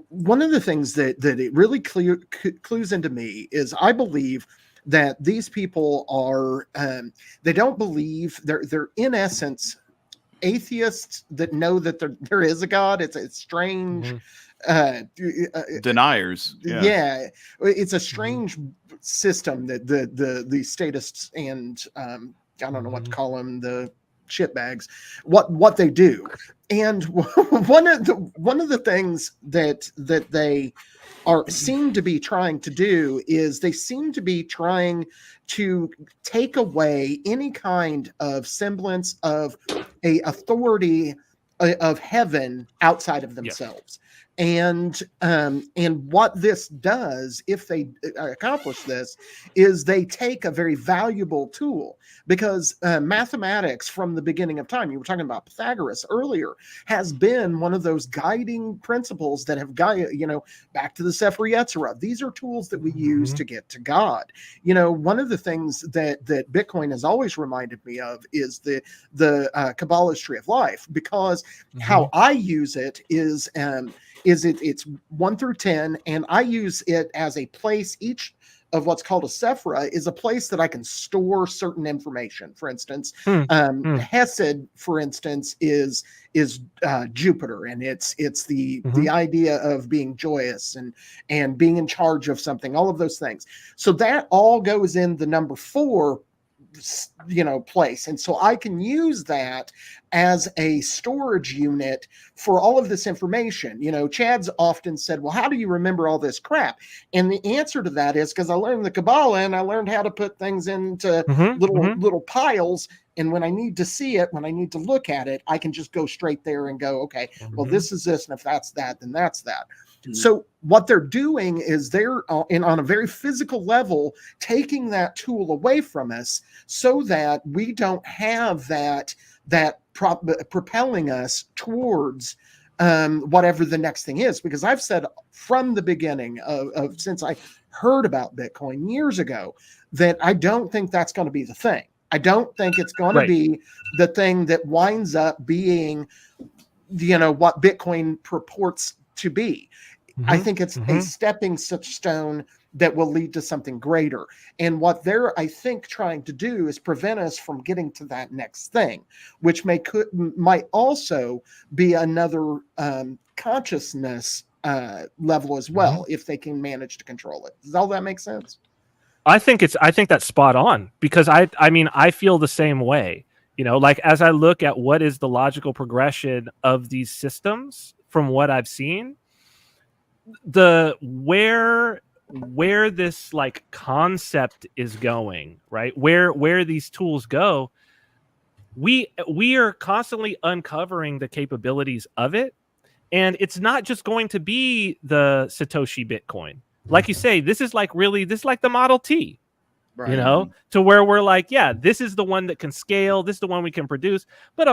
one of the things that it really clues into me is I believe that these people are, they don't believe, they're in essence atheists that know that there is a God. It's strange. Deniers. Yeah, it's a strange system that the statists and I don't know what to call them, the shitbags, what they do. And one of the things that they seem to be trying to do is they seem to be trying to take away any kind of semblance of a authority of heaven outside of themselves. Yes. And what this does, if they accomplish this, is they take a very valuable tool, because mathematics from the beginning of time, you were talking about Pythagoras earlier, has been one of those guiding principles that have guided, back to the Sefer Yetzirah. These are tools that we use to get to God. One of the things that Bitcoin has always reminded me of is the Kabbalah's tree of life, because how I use it is it's 1 through 10, and I use it as a place. Each of what's called a sephira is a place that I can store certain information. For instance, Hesed, for instance, is Jupiter, and it's the idea of being joyous and being in charge of something, all of those things. So that all goes in the number 4 place, and so I can use that as a storage unit for all of this information. Chad's often said, well, how do you remember all this crap? And the answer to that is because I learned the Kabbalah, and I learned how to put things into little piles, and when I need to see it, when I need to look at it, I can just go straight there and go, okay, well, this is this, and if that's that, then that's that. So what they're doing is they're on a very physical level taking that tool away from us, so that we don't have that propelling us towards whatever the next thing is. Because I've said from the beginning of since I heard about Bitcoin years ago that I don't think that's going to be the thing. I don't think it's going to be the thing that winds up being, what Bitcoin purports to be. I think it's a stepping stone that will lead to something greater. And what they're, I think, trying to do is prevent us from getting to that next thing, which might also be another consciousness level as well, if they can manage to control it. Does all that make sense? I think that's spot on, because I mean, I feel the same way. You know, like as I look at what is the logical progression of these systems from what I've seen, the where this like concept is going, right? Where these tools go, we are constantly uncovering the capabilities of it. And it's not just going to be the Satoshi Bitcoin. Like you say, this is like the Model T, right. You know, to where we're like, yeah, this is the one that can scale. This is the one we can produce. But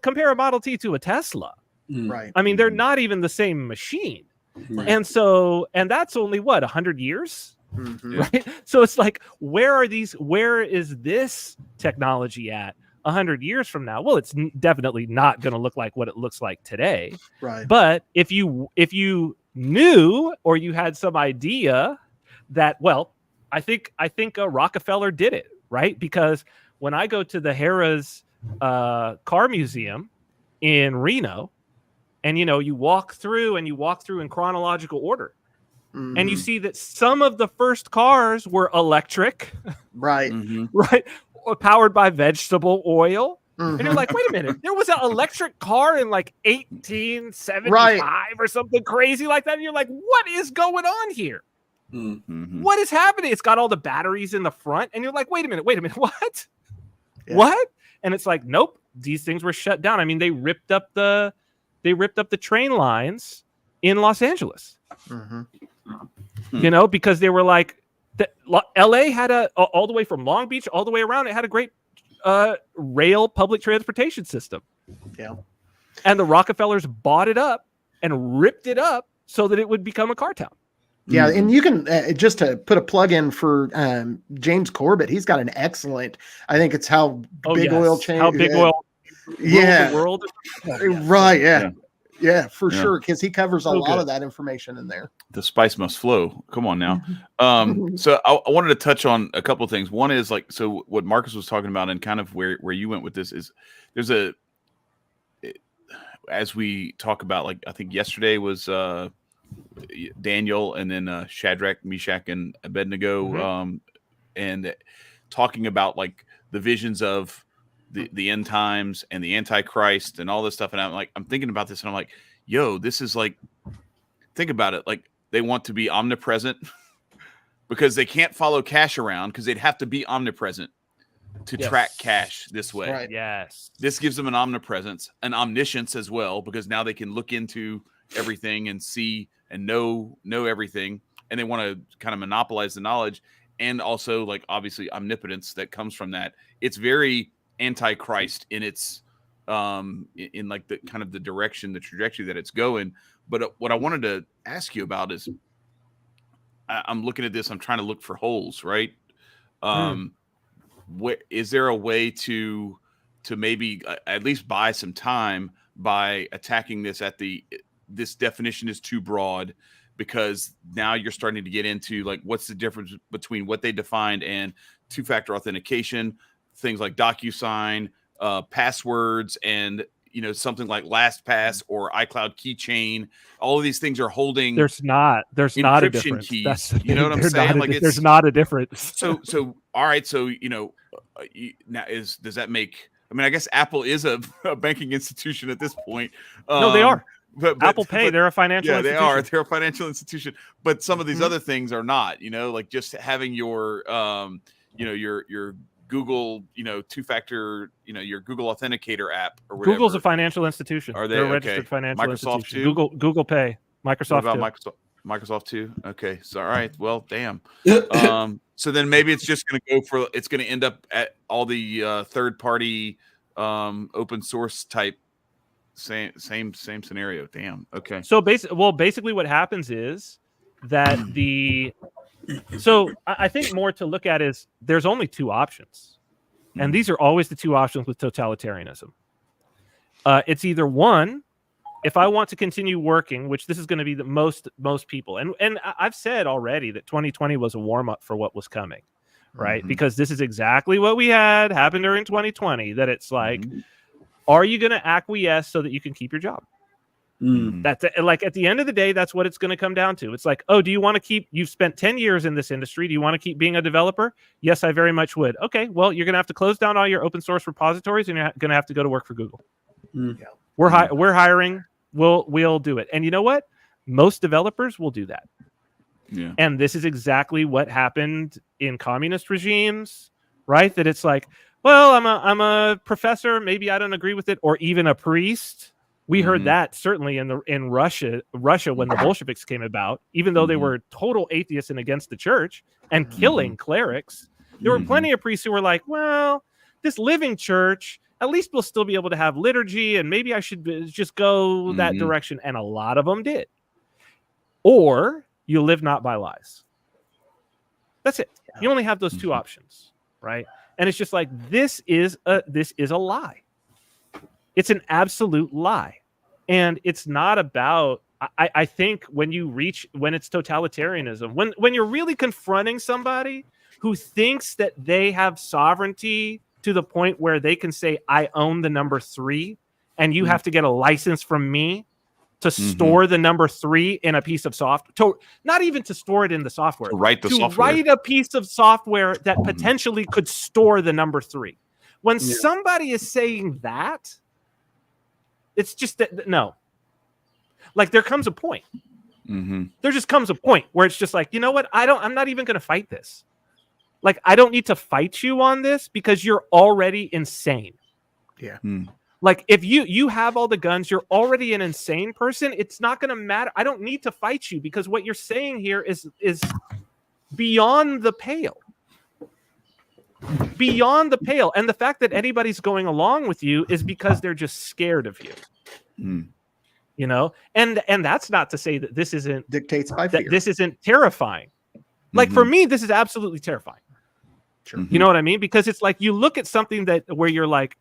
compare a Model T to a Tesla. Right. I mean, they're not even the same machine. Right. And that's only what, 100 years? Right. So it's like, where is this technology at 100 years from now? Well, it's definitely not going to look like what it looks like today. Right. But if you knew, or you had some idea that, well, I think Rockefeller did it, right? Because when I go to the Harrah's car museum in Reno, and you walk through in chronological order, and you see that some of the first cars were electric, right, right, powered by vegetable oil. And you're like, wait a minute, there was an electric car in like 1875 or something crazy like that. And you're like, what is going on here? What is happening? It's got all the batteries in the front. And you're like, wait a minute, what? Yeah. What? And it's like, nope, these things were shut down. I mean, they ripped up the train lines in Los Angeles. Because they were like, LA had all the way from Long Beach all the way around. It had a great rail public transportation system. Yeah. And the Rockefellers bought it up and ripped it up so that it would become a car town. Yeah, and you can just to put a plug in for James Corbett. He's got an excellent. I think it's how big oil change. How big oil? Yeah. The world. Right. Yeah. Yeah, for sure, because he covers a lot of that information in there. The spice must flow. Come on now. So I wanted to touch on a couple of things. One is like, so what Marcus was talking about, and kind of where you went with this is, as we talk about, like I think yesterday was Daniel, and then Shadrach, Meshach, and Abednego, and talking about like the visions of the end times and the Antichrist and all this stuff. And I'm thinking about this, and I'm like, yo, this is like, think about it. Like, they want to be omnipresent because they can't follow cash around, because they'd have to be omnipresent to track cash this way. Right. Yes. This gives them an omnipresence, an omniscience as well, because now they can look into everything and see and know everything. And they want to kind of monopolize the knowledge, and also like obviously omnipotence that comes from that. It's very Antichrist in its in like the kind of the direction, the trajectory that it's going. But what I wanted to ask you about is, I'm looking at this, I'm trying to look for holes, right? Where is there a way to maybe at least buy some time by attacking this this definition is too broad, because now you're starting to get into like, what's the difference between what they defined and two-factor authentication, things like DocuSign, passwords, and something like LastPass or iCloud keychain. All of these things are holding. There's not a difference. Keys. You know what I'm saying? Like, there's not a difference. So all right. So now does that make? I mean, I guess Apple is a banking institution at this point. No, they are. But Apple Pay, they're a financial institution. They are. They're a financial institution. But some of these other things are not. Like just having your your Google, two-factor, your Google Authenticator app or whatever. Google's a financial institution. Are they? They're a registered financial Microsoft institution. too? Google Pay. Microsoft. What about too. Microsoft too? Okay. So all right. Well, damn. So then maybe it's just going to end up at all the third-party open source type same scenario. Damn. Okay. So basically what happens is that So I think more to look at is there's only two options. And these are always the two options with totalitarianism. It's either one, if I want to continue working, which this is going to be the most people, and I've said already that 2020 was a warm up for what was coming, right? Because this is exactly what we had happen during 2020. That it's like, are you going to acquiesce so that you can keep your job? That's like at the end of the day, that's what it's going to come down to. It's like, oh, do you want to keep? You've spent 10 years in this industry. Do you want to keep being a developer? Yes, I very much would. Okay, well, you're going to have to close down all your open source repositories, and you're going to have to go to work for Google. Yeah. We're hiring. We'll do it. And you know what? Most developers will do that. Yeah. And this is exactly what happened in communist regimes, right? That it's like, well, I'm a professor. Maybe I don't agree with it, or even a priest. We heard that certainly in Russia when the Bolsheviks came about, even though they were total atheists and against the church and killing clerics. There were plenty of priests who were like, well, this living church, at least we'll still be able to have liturgy, and maybe I should just go that direction. And a lot of them did. Or you live not by lies. That's it. You only have those two options, right? And it's just like, this is a lie. It's an absolute lie. And it's not about, I think when it's totalitarianism, when you're really confronting somebody who thinks that they have sovereignty to the point where they can say, I own the number 3, and you have to get a license from me to store the number 3 in a piece of software, not even to store it in the software, to write a piece of software that potentially could store the number 3. When somebody is saying that, it's just that, no. Like, there comes a point. There just comes a point where it's just like, you know what? I'm not even going to fight this. Like, I don't need to fight you on this because you're already insane. Yeah. Like, if you have all the guns, you're already an insane person. It's not going to matter. I don't need to fight you because what you're saying here is beyond the pale. Beyond the pale. And the fact that anybody's going along with you is because they're just scared of you. You know, and that's not to say that this isn't dictates by fear. That this isn't terrifying. Like, for me, this is absolutely terrifying. Sure. You know what I mean? Because it's like you look at something where you're like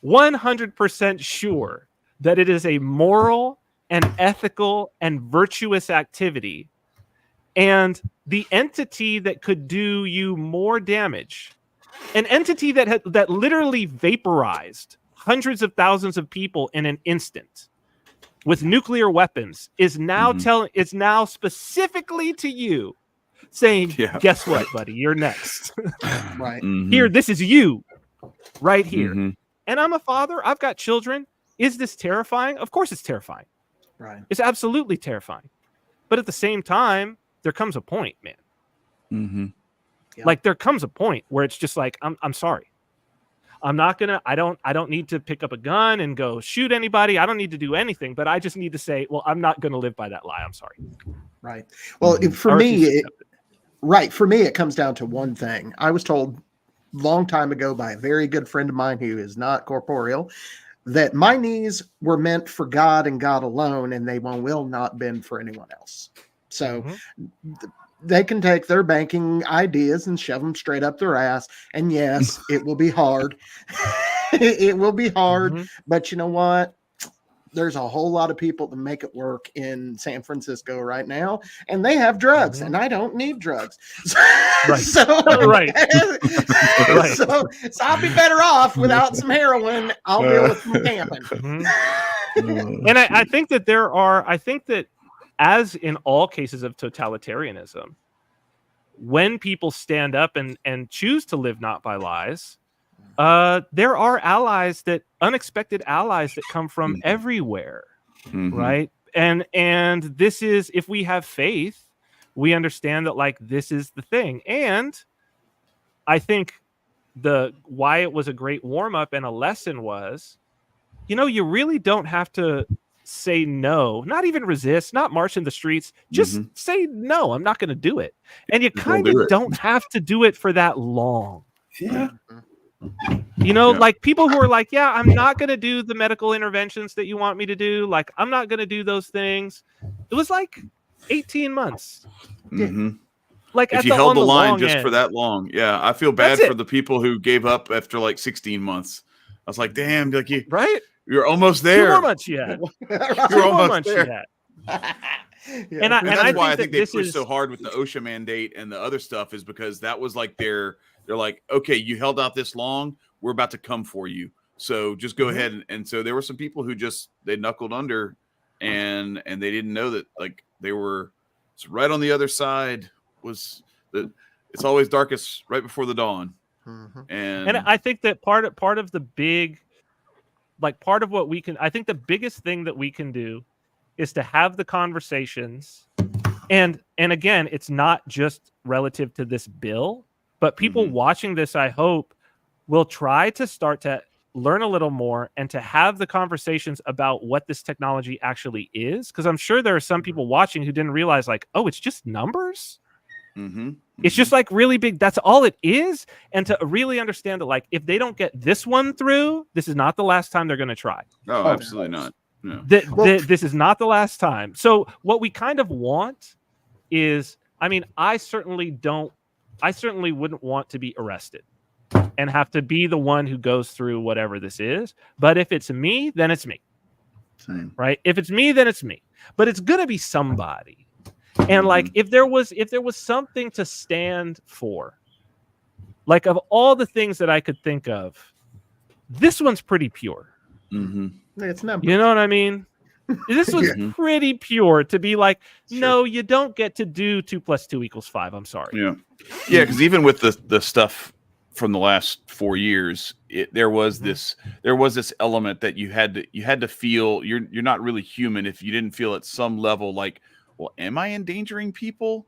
100% sure that it is a moral and ethical and virtuous activity, and the entity that could do you more damage, an entity that literally vaporized hundreds of thousands of people in an instant with nuclear weapons, is now is now specifically to you saying, guess what, buddy, you're next. Right. Here, this is you right here. And I'm a father. I've got children. Is this terrifying? Of course it's terrifying. Right. It's absolutely terrifying. But at the same time, there comes a point, man. Like, there comes a point where it's just like, I'm sorry. I'm not gonna. I don't need to pick up a gun and go shoot anybody. I don't need to do anything. But I just need to say, well, I'm not going to live by that lie. I'm sorry. Right. Well, for me, it comes down to one thing. I was told a long time ago by a very good friend of mine who is not corporeal that my knees were meant for God and God alone, and they will not bend for anyone else. So they can take their banking ideas and shove them straight up their ass. And yes, it will be hard. It will be hard. But you know what? There's a whole lot of people that make it work in San Francisco right now, and they have drugs, and I don't need drugs. So I'll be better off without some heroin. I'll deal with some camping. And I think that as in all cases of totalitarianism, when people stand up and choose to live not by lies, there are unexpected allies that come from everywhere, right? And this is, if we have faith, we understand that, like, this is the thing. And I think why it was a great warm-up and a lesson was, you know, you really don't have to say no, not even resist, not march in the streets, just say no, I'm not going to do it. And you kind of don't have to do it for that long. You know, like people who are like, yeah, I'm not going to do the medical interventions that you want me to do. Like, I'm not going to do those things. It was like 18 months. Like, if you held the line just for that long. Yeah. I feel bad for the people who gave up after like 16 months. I was like, damn, like You're almost 2 there. more months yet. You're 2 more almost months there. yet. Yeah. And I And that's why I think think that they this pushed is so hard with the OSHA mandate and the other stuff, is because that was like they're like, okay, you held out this long, we're about to come for you. So just go ahead. And so there were some people who they knuckled under, and they didn't know that, like, they were right on the other side. Was that it's always darkest right before the dawn. and I think that part of the big, like, part of what we can, I think the biggest thing that we can do is to have the conversations. And again, it's not just relative to this bill, but people watching this, I hope, will try to start to learn a little more and to have the conversations about what this technology actually is. Because I'm sure there are some people watching who didn't realize, like, oh, it's just numbers. It's just like really big. That's all it is. And to really understand that, like, if they don't get this one through, this is not the last time they're going to try. Oh, absolutely not. No. This is not the last time. So what we kind of want is, I mean, I certainly wouldn't want to be arrested and have to be the one who goes through whatever this is. But if it's me, then it's me. Same. Right? If it's me, then it's me. But it's gonna be somebody. And like, if there was something to stand for, like, of all the things that I could think of, this one's pretty pure. It's numbers. You know what I mean? This was pretty pure to be like, no, you don't get to do 2 + 2 = 5. I'm sorry. Yeah. Because even with the stuff from the last 4 years, there was this element that you had to feel you're not really human if you didn't feel at some level like, well, am I endangering people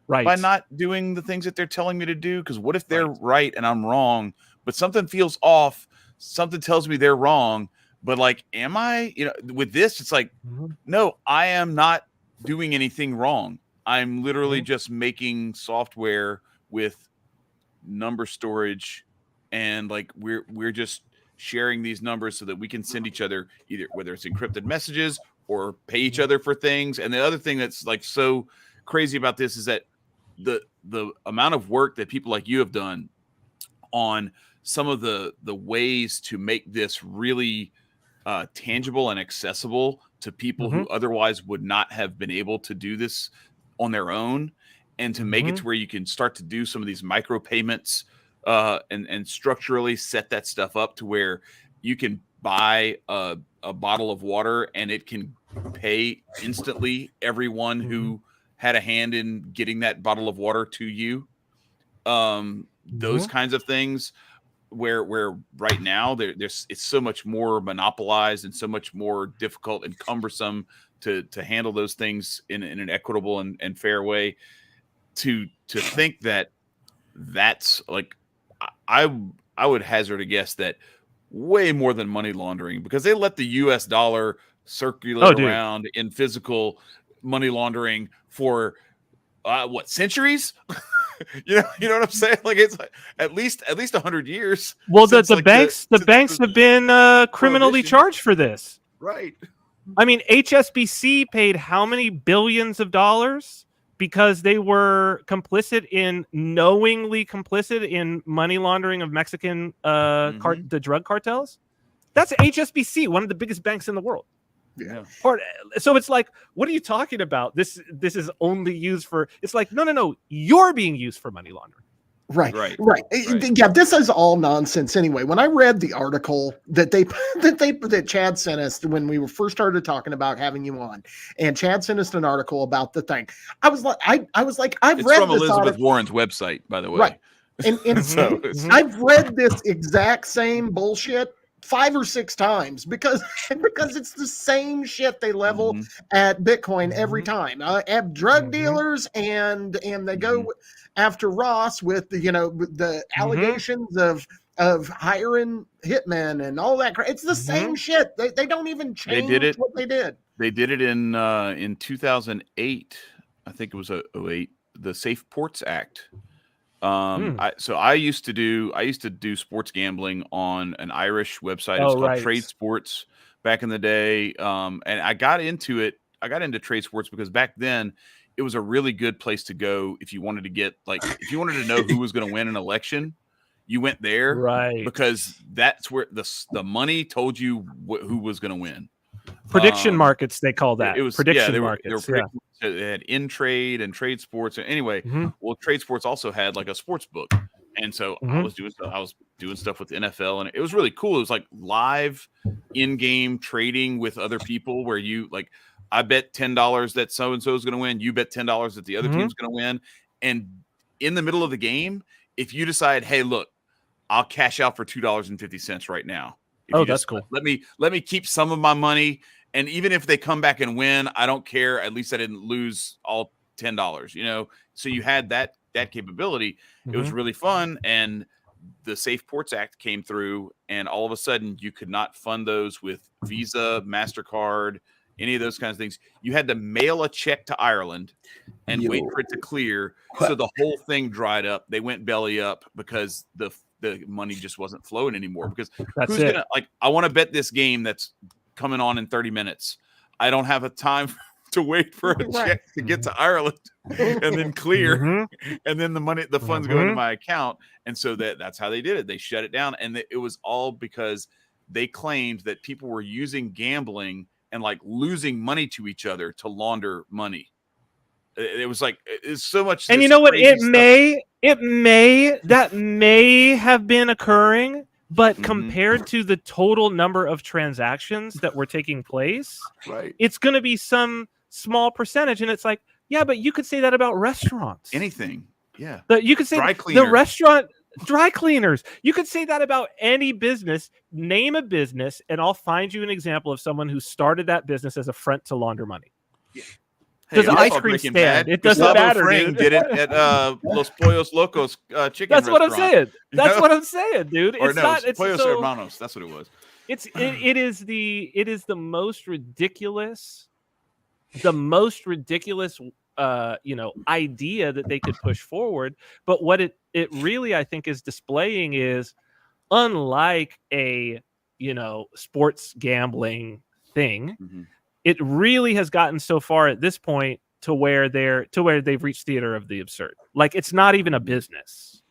by not doing the things that they're telling me to do? Because what if they're right and I'm wrong, but something feels off? Something tells me they're wrong. But, like, am I, with this, it's like, no, I am not doing anything wrong. I'm literally just making software with number storage, and, like, we're just sharing these numbers so that we can send each other either, whether it's encrypted messages or pay each other for things. And the other thing that's, like, so crazy about this is that the amount of work that people like you have done on some of the ways to make this really tangible and accessible to people who otherwise would not have been able to do this on their own, and to make it to where you can start to do some of these micro payments and structurally set that stuff up to where you can buy a bottle of water and it can pay instantly everyone who had a hand in getting that bottle of water to you. Those kinds of things. Where right now there's it's so much more monopolized and so much more difficult and cumbersome to handle those things in an equitable and fair way. To think that's like, I would hazard a guess that way more than money laundering, because they let the US dollar circulate around in physical money laundering for what, centuries? You know what I'm saying? Like, it's like at least 100 years. Well, the banks have been criminally charged for this. Right. I mean, HSBC paid how many billions of dollars because they were knowingly complicit in money laundering of Mexican the drug cartels? That's HSBC, one of the biggest banks in the world. Yeah. So it's like, what are you talking about? This is only used for. It's like, no. You're being used for money laundering. Right. Yeah, this is all nonsense anyway. When I read the article that Chad sent us when we first started talking about having you on, and Chad sent us an article about the thing, I was like, I've it's read from this Elizabeth Warren's website, by the way. Right. And so I've read this exact same bullshit 5 or 6 times because it's the same shit they level at Bitcoin every time. At drug dealers and they go after Ross with the allegations of hiring hitmen and all that. It's the same shit. They don't even change what they did. They did it in 2008. I think it was 08. The Safe Ports Act. I used to do sports gambling on an Irish website. It's called Trade Sports back in the day. And I got into trade sports because back then it was a really good place to go if you wanted to get, like, if you wanted to know who was going to win an election. you went there, Right. because that's where the money told you who was going to win. Prediction markets, they call that. It was prediction they were markets. predicting, they had in trade and trade sports. Anyway, well, trade sports also had like a sports book, and so I was doing stuff with the NFL, and it was really cool. It was like live in-game trading with other people, where you like, I bet $10 that so and so is going to win. You bet $10 that the other team's going to win, and in the middle of the game, if you decide, hey, look, I'll cash out for $2.50 right now. That's cool. Let me keep some of my money. And even if they come back and win, I don't care. At least I didn't lose all $10, you know? So you had that capability. It was really fun. And the Safe Ports Act came through, and all of a sudden you could not fund those with Visa, MasterCard, any of those kinds of things. You had to mail a check to Ireland and wait for it to clear. So the whole thing dried up. They went belly up because the money just wasn't flowing anymore. Because who's gonna, like, I want to bet this game that's coming on in 30 minutes. I don't have a time to wait for a check to get to Ireland and then clear, and then the funds go into my account. And so that's how they did it. They shut it down, and it was all because they claimed that people were using gambling and like losing money to each other to launder money. It was like, it's so much. And you know what? That may have been occurring, but compared to the total number of transactions that were taking place, it's going to be some small percentage. And it's like, yeah, but you could say that about restaurants. Anything. Yeah. You could say the restaurant, dry cleaners. You could say that about any business. Name a business, and I'll find you an example of someone who started that business as a front to launder money. Yeah. Does ice cream stand? Bad. It doesn't matter. Dude. Did it at Los Pollos Locos chicken That's restaurant. what I'm saying. That's what I'm saying, dude. Or it's no, not. It's Pollos so, Hermanos. That's what it was. It is the most ridiculous, idea that they could push forward. But what it really, I think, is displaying is, unlike a sports gambling thing. It really has gotten so far at this point to where they've reached theater of the absurd. Like, it's not even a business;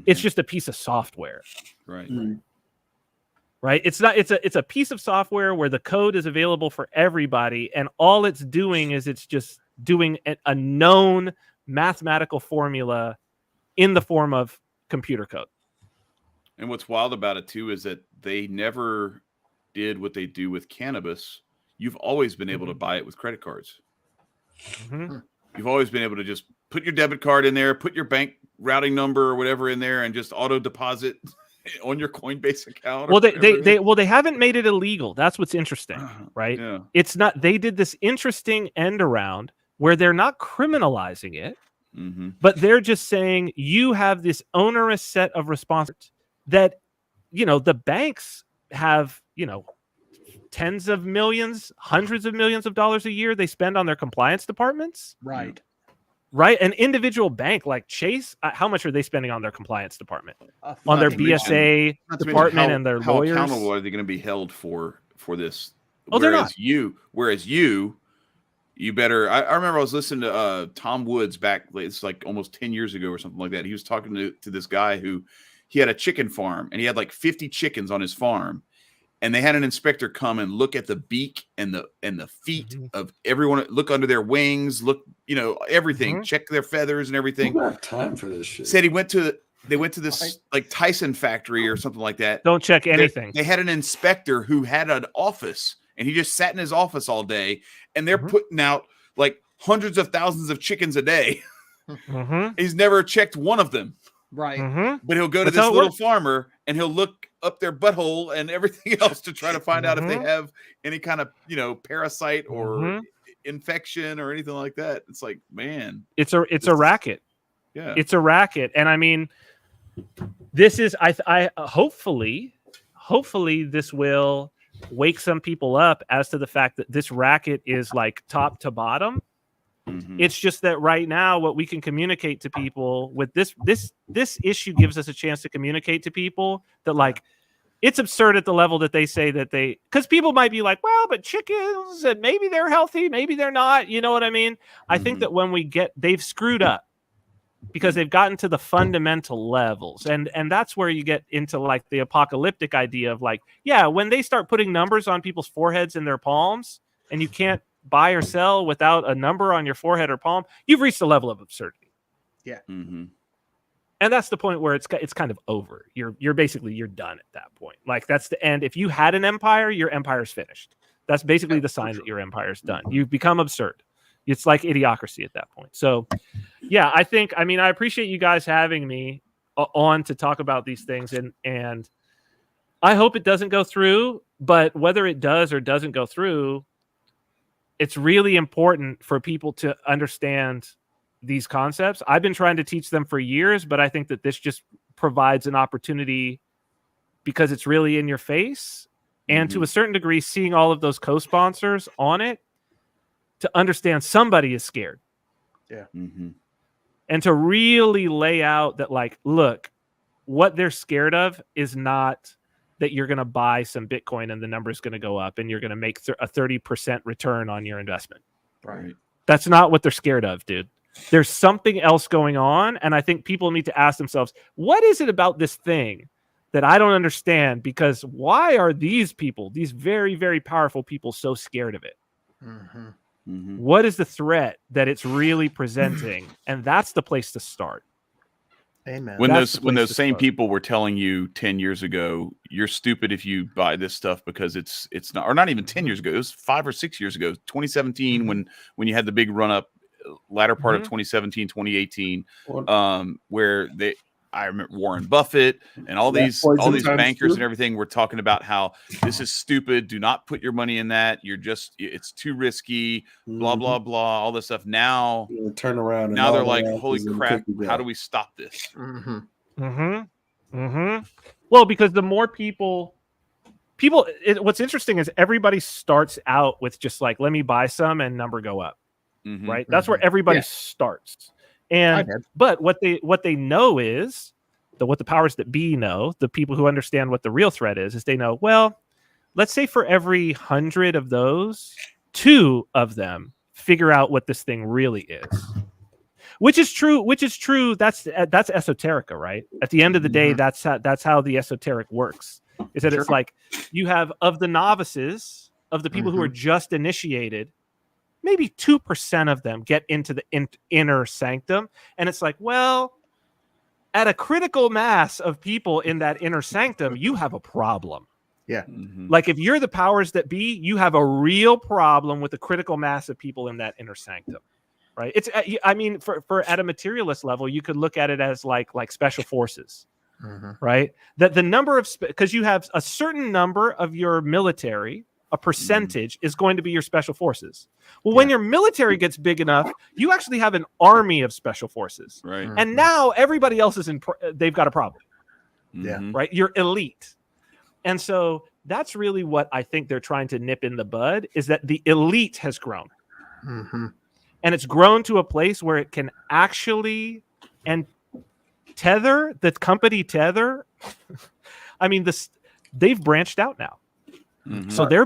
it's just a piece of software. Right. Right. It's a piece of software where the code is available for everybody, and all it's doing is it's just doing a known mathematical formula in the form of computer code. And what's wild about it too is that they never did what they do with cannabis. You've always been able to buy it with credit cards. You've always been able to just put your debit card in there, put your bank routing number or whatever in there, and just auto deposit on your Coinbase account. Well, they haven't made it illegal. That's what's interesting, right? Yeah. It's not. They did this interesting end around where they're not criminalizing it, but they're just saying you have this onerous set of responsibilities that, the banks have, tens of millions, hundreds of millions of dollars a year they spend on their compliance departments. Right. An individual bank like Chase, how much are they spending on their compliance department, on their BSA department, and their lawyers? How accountable are they going to be held for this? Oh, they're not. Whereas you better. I remember I was listening to Tom Woods back. It's like almost 10 years ago or something like that. He was talking to this guy who he had a chicken farm, and he had like 50 chickens on his farm. And they had an inspector come and look at the beak and the feet of everyone. Look under their wings. Look, everything. Check their feathers and everything. We don't have time for this shit. Said they went to this like Tyson factory or something like that. Don't check anything. They had an inspector who had an office, and he just sat in his office all day. And they're putting out like hundreds of thousands of chickens a day. He's never checked one of them. Right. But he'll go to this little farmer and he'll look up their butthole and everything else to try to find out if they have any kind of, parasite or infection or anything like that. It's like, man, it's a racket. Yeah. It's a racket. And I mean, this is, I hopefully this will wake some people up as to the fact that this racket is like top to bottom. It's just that right now, what we can communicate to people with this issue gives us a chance to communicate to people that, like, it's absurd at the level that they say that because people might be like, well, but chickens, and maybe they're healthy, maybe they're not. You know what I mean? I think that when they've screwed up. because they've gotten to the fundamental levels. And that's where you get into like the apocalyptic idea of like, yeah, when they start putting numbers on people's foreheads and their palms, and you can't buy or sell without a number on your forehead or palm, you've reached a level of absurdity. Yeah. Mm-hmm. And that's the point where it's kind of over. You're done at that point. Like that's the end. If you had an empire, your empire's finished. That's basically the sign that your empire's done. You've become absurd. It's like idiocracy at that point. So, yeah, I appreciate you guys having me on to talk about these things, and I hope it doesn't go through. But whether it does or doesn't go through, it's really important for people to understand these concepts. I've been trying to teach them for years, but I think that this just provides an opportunity because it's really in your face. And to a certain degree, seeing all of those co-sponsors on it, to understand somebody is scared. Yeah. Mm-hmm. And to really lay out that, like, look, what they're scared of is not that you're going to buy some Bitcoin and the number is going to go up and you're going to make a 30% return on your investment. Right. That's not what they're scared of, dude. There's something else going on. And I think people need to ask themselves, what is it about this thing that I don't understand? Because why are these people, these very, very powerful people, so scared of it? Mm-hmm. Mm-hmm. What is the threat that it's really presenting? And that's the place to start. Amen. When That's those the same start. people were telling you 10 years ago, you're stupid if you buy this stuff because it's not, or not even 10 years ago, it was 5 or 6 years ago, 2017, when you had the big run up, latter part of 2017, 2018, where I remember Warren Buffett and all these bankers and everything were talking about how this is stupid. Do not put your money in that. It's too risky, blah, blah, blah, all this stuff. Now turn around. Now they're like, holy crap, how do we stop this? Well, because the more people, what's interesting is everybody starts out with just like, let me buy some and number go up. Right. That's where everybody starts. But what they know is what the powers that be know, the people who understand what the real threat is they know, well, let's say for every 100 of those, 2 of them figure out what this thing really is, which is true. That's esoterica, right? At the end of the day, that's how the esoteric works, is that it's like you have, of the novices, of the people who are just initiated, maybe 2% of them get into the inner sanctum. And it's like, well, at a critical mass of people in that inner sanctum, you have a problem. Yeah. Like if you're the powers that be, you have a real problem with the critical mass of people in that inner sanctum, right? It's, I mean, for at a materialist level, you could look at it as like special forces, right? That the number of, because you have a certain number of your military, a percentage is going to be your special forces. Well, when your military gets big enough, you actually have an army of special forces. Right. And now everybody else is they've got a problem. Yeah. Right. You're elite. And so that's really what I think they're trying to nip in the bud, is that the elite has grown. And it's grown to a place where it can actually, and Tether, the company Tether, I mean, they've branched out now. So they're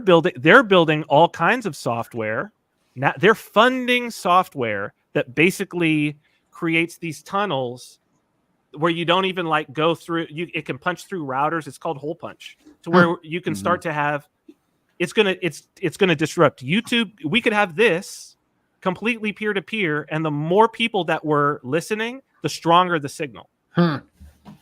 building all kinds of software. Now they're funding software that basically creates these tunnels where you don't even like go through. It can punch through routers. It's called hole punch, to where you can start to have. It's gonna disrupt YouTube. We could have this completely peer to peer, and the more people that were listening, the stronger the signal.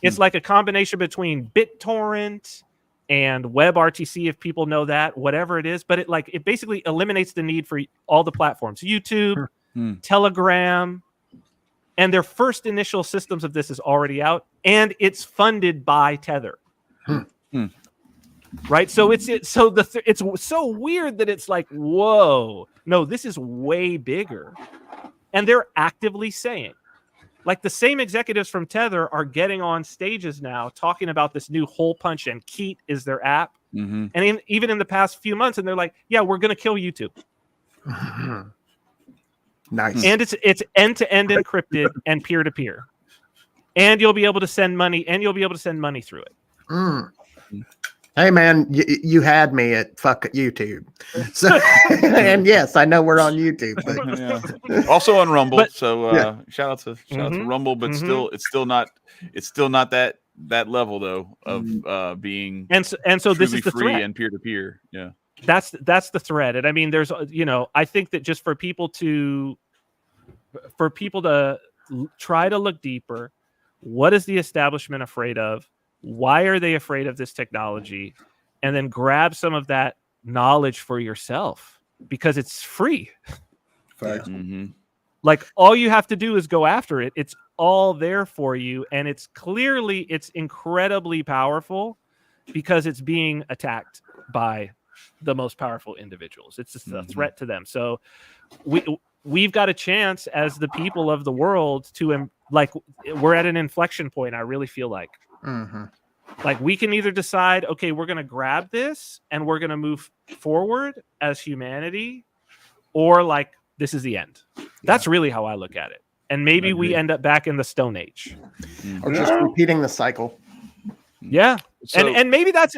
It's like a combination between BitTorrent and WebRTC, if people know that, whatever it is, but it basically eliminates the need for all the platforms, YouTube, Telegram, and their first initial systems of this is already out, and it's funded by Tether. Right? So it's so weird that it's like, whoa, no, this is way bigger. And they're actively saying, like, the same executives from Tether are getting on stages now talking about this new hole punch, and Keat is their app. And even in the past few months, and they're like, yeah, we're going to kill YouTube. Nice. And it's end-to-end encrypted and peer-to-peer. And you'll be able to send money, through it. Hey man, you had me at fuck YouTube. So, and yes, I know we're on YouTube, but Yeah. Also on Rumble. But- so yeah. shout out to Mhm. Rumble, but Mhm. it's still not that level though of being and so this truly is the free threat. and peer to peer. Yeah. That's the threat. And I mean, there's, I think that just for people to try to look deeper, what is the establishment afraid of? Why are they afraid of this technology? And then grab some of that knowledge for yourself, because it's free. Facts. Mm-hmm. Like, all you have to do is go after it. It's all there for you. And it's incredibly powerful because it's being attacked by the most powerful individuals. It's just a threat to them. So we've got a chance as the people of the world to, like, we're at an inflection point. I really feel like, like, we can either decide, okay, we're going to grab this and we're going to move forward as humanity, or like, this is the end. That's really how I look at it. And maybe we end up back in the Stone Age, or just repeating the cycle. Yeah. So, and maybe that's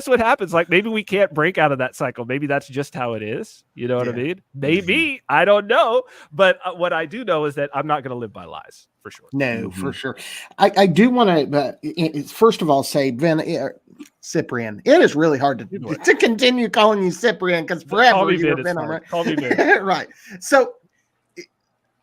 what happens. Like, maybe we can't break out of that cycle. Maybe that's just how it is. You know what I mean? Maybe. I don't know. But what I do know is that I'm not going to live by lies, for sure. No, for sure. I do want to, first of all, say, Cyprian, it is really hard to continue calling you Cyprian, because forever you've been on, right? Call me Vin. Right. So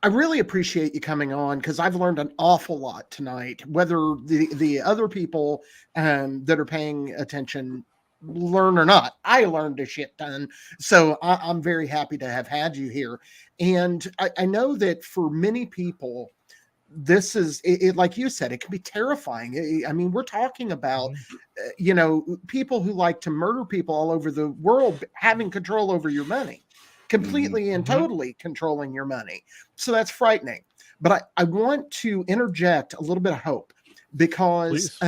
I really appreciate you coming on, because I've learned an awful lot tonight, whether the other people that are paying attention learn or not. I learned a shit ton. So I'm very happy to have had you here. And I know that for many people, this is it, like you said, it can be terrifying. I mean, we're talking about, people who like to murder people all over the world, having control over your money. Completely and totally controlling your money. So that's frightening. But I want to interject a little bit of hope, because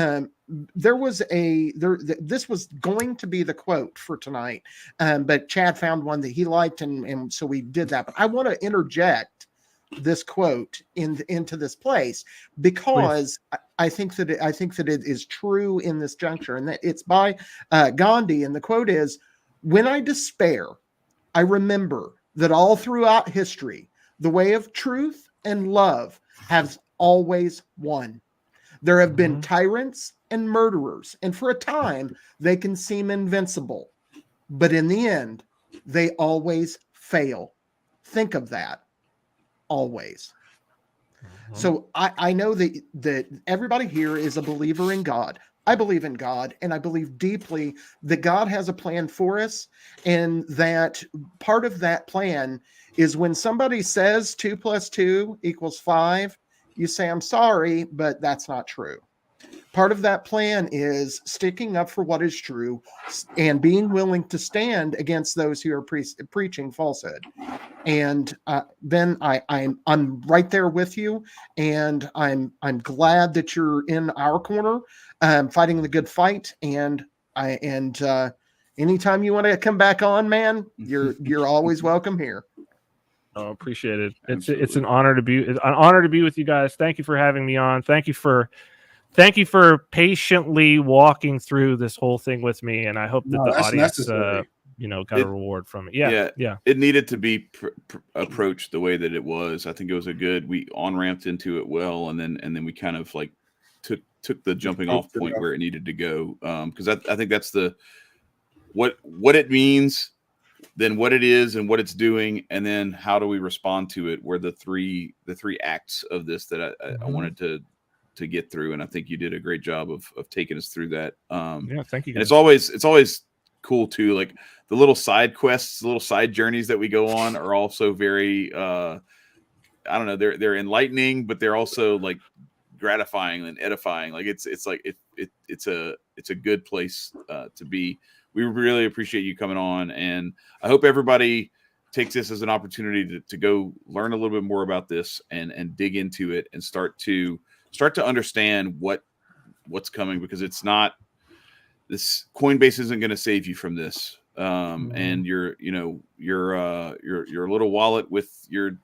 this was going to be the quote for tonight, but Chad found one that he liked, and so we did that. But I want to interject this quote into this place, because I think that it is true in this juncture, and that it's by Gandhi, and the quote is, "When I despair, I remember that all throughout history, the way of truth and love has always won. There have been tyrants and murderers, and for a time, they can seem invincible. But in the end, they always fail. Think of that. Always." So I know that everybody here is a believer in God. I believe in God, and I believe deeply that God has a plan for us, and that part of that plan is when somebody says 2 + 2 = 5, you say, "I'm sorry, but that's not true." Part of that plan is sticking up for what is true and being willing to stand against those who are preaching falsehood. And Ben, I'm right there with you, and I'm glad that you're in our corner, fighting the good fight. And anytime you want to come back on, man, you're always welcome here. Oh, appreciate it. It's an honor to be with you guys. Thank you for having me on. Thank you for patiently walking through this whole thing with me, and I hope that the audience got a reward from it. Yeah. It needed to be approached the way that it was. I think it was we on-ramped into it well, and then we kind of like took the jumping off point where it needed to go, because I think that's what it means, then what it is and what it's doing, and then how do we respond to it, were the three acts of this that I wanted to get through. And I think you did a great job of taking us through that. Thank you. And it's always cool too. Like the little side quests, little side journeys that we go on are also very, I don't know, they're enlightening, but they're also like gratifying and edifying. Like it's a good place to be. We really appreciate you coming on, and I hope everybody takes this as an opportunity to go learn a little bit more about this and dig into it and start to understand what's coming, because it's not, this Coinbase isn't going to save you from this. And your little wallet with your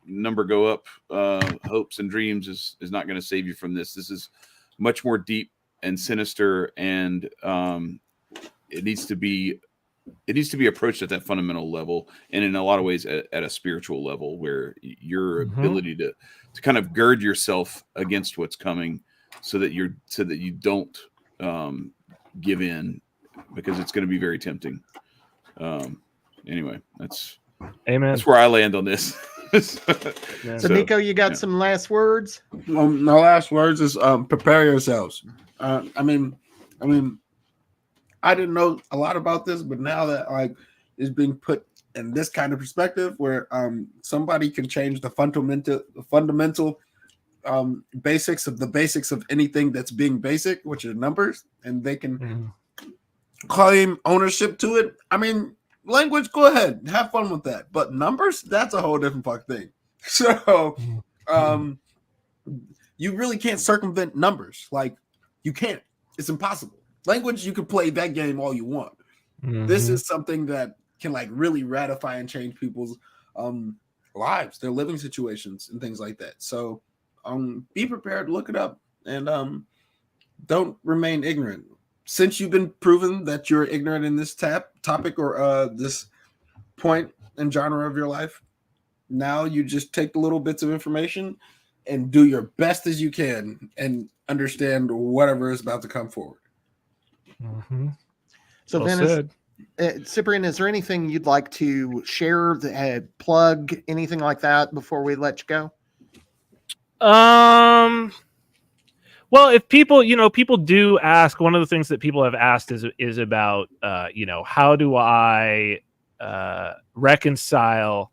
number go up, hopes and dreams is not going to save you from this. This is much more deep and sinister and it needs to be approached at that fundamental level, and in a lot of ways at a spiritual level, where your ability to kind of gird yourself against what's coming, so that you don't give in, because it's going to be very tempting. Anyway, that's where I land on this. So Nico, you got some last words? My last words is prepare yourselves. I mean, I didn't know a lot about this, but now that like is being put in this kind of perspective, where somebody can change the fundamental basics of anything that's being basic, which are numbers, and they can claim ownership to it. I mean, language, go ahead, have fun with that. But numbers, that's a whole different fuck thing. So you really can't circumvent numbers. Like, you can't. It's impossible. Language, you can play that game all you want. This is something that can like really ratify and change people's lives, their living situations, and things like that. So be prepared, look it up, and don't remain ignorant. Since you've been proven that you're ignorant in this topic or this point and genre of your life, now you just take the little bits of information and do your best as you can and understand whatever is about to come forward. So Vin, Cyprian, is there anything you'd like to share, plug, anything like that before we let you go? Well, if people do ask, one of the things that people have asked is about, how do I reconcile,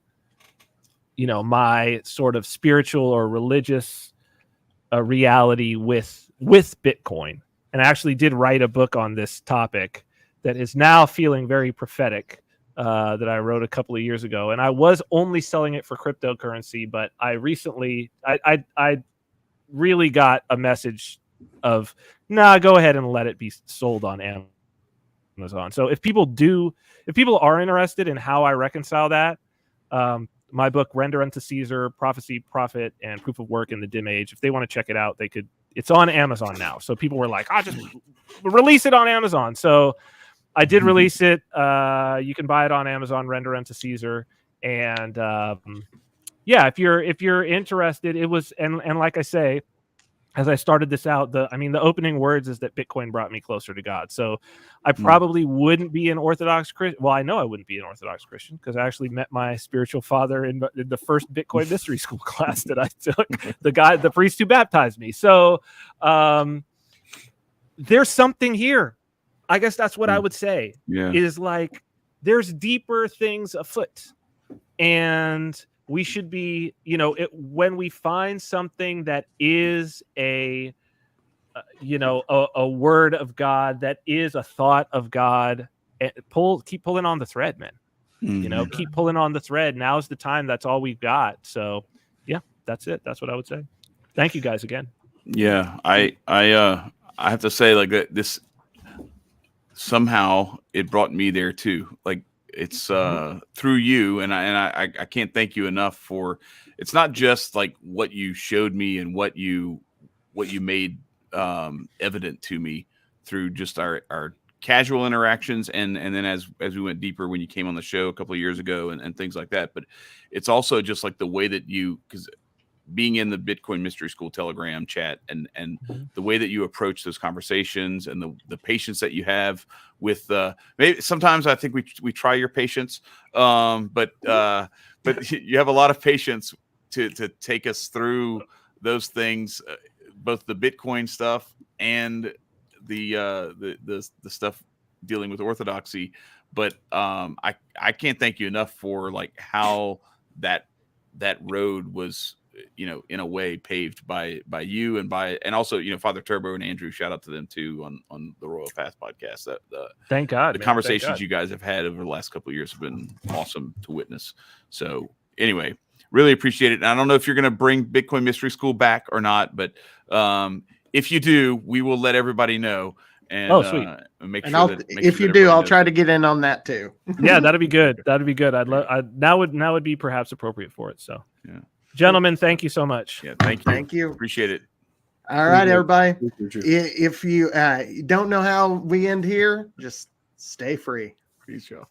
my sort of spiritual or religious reality with Bitcoin. And I actually did write a book on this topic that is now feeling very prophetic, that I wrote a couple of years ago. And I was only selling it for cryptocurrency, but I recently, I really got a message of, go ahead and let it be sold on Amazon. So if people are interested in how I reconcile that, my book, Render Unto Caesar, Prophecy, Profit, and Proof of Work in the Dim Age, if they want to check it out, they could. It's on Amazon now. So people were like, just release it on Amazon. So I did release it. You can buy it on Amazon, Render Unto Caesar. And if you're interested, it was, and like I say, as I started this out, the opening words is that Bitcoin brought me closer to God. So I probably wouldn't be an Orthodox Christian. Well, I know I wouldn't be an Orthodox Christian because I actually met my spiritual father in the first Bitcoin mystery school class that I took, the priest who baptized me. So there's something here. I guess that's what I would say. Yeah. Is like, there's deeper things afoot. And we should be, when we find something that is a word of God, that is a thought of God, keep pulling on the thread, man. Keep pulling on the thread. Now's the time. That's all we've got. So yeah, that's it. That's what I would say. Thank you guys again. Yeah. I have to say, like, that this somehow it brought me there too. Like, it's through you, and I can't thank you enough for. It's not just like what you showed me and what you made evident to me through just our casual interactions, and then as we went deeper when you came on the show a couple of years ago and things like that. But it's also just like the way that you, because being in the Bitcoin Mystery School Telegram chat and the way that you approach those conversations and the patience that you have with maybe sometimes I think we try your patience, but you have a lot of patience to take us through those things, both the Bitcoin stuff and the stuff dealing with orthodoxy. But I can't thank you enough for like how that road was, in a way paved by you and also, Father Turbo and Andrew, shout out to them too on the Royal Path podcast. Thank God. The conversations you guys have had over the last couple of years have been awesome to witness. So anyway, really appreciate it. And I don't know if you're going to bring Bitcoin Mystery School back or not, but if you do, we will let everybody know. And, sweet. If you do, I'll try to get in on that too. Yeah, that'd be good. That'd be good. Now would be perhaps appropriate for it. So yeah. Gentlemen, thank you so much. Yeah, thank you. Appreciate it. All right, everybody. If you don't know how we end here, just Stay free. Peace, y'all.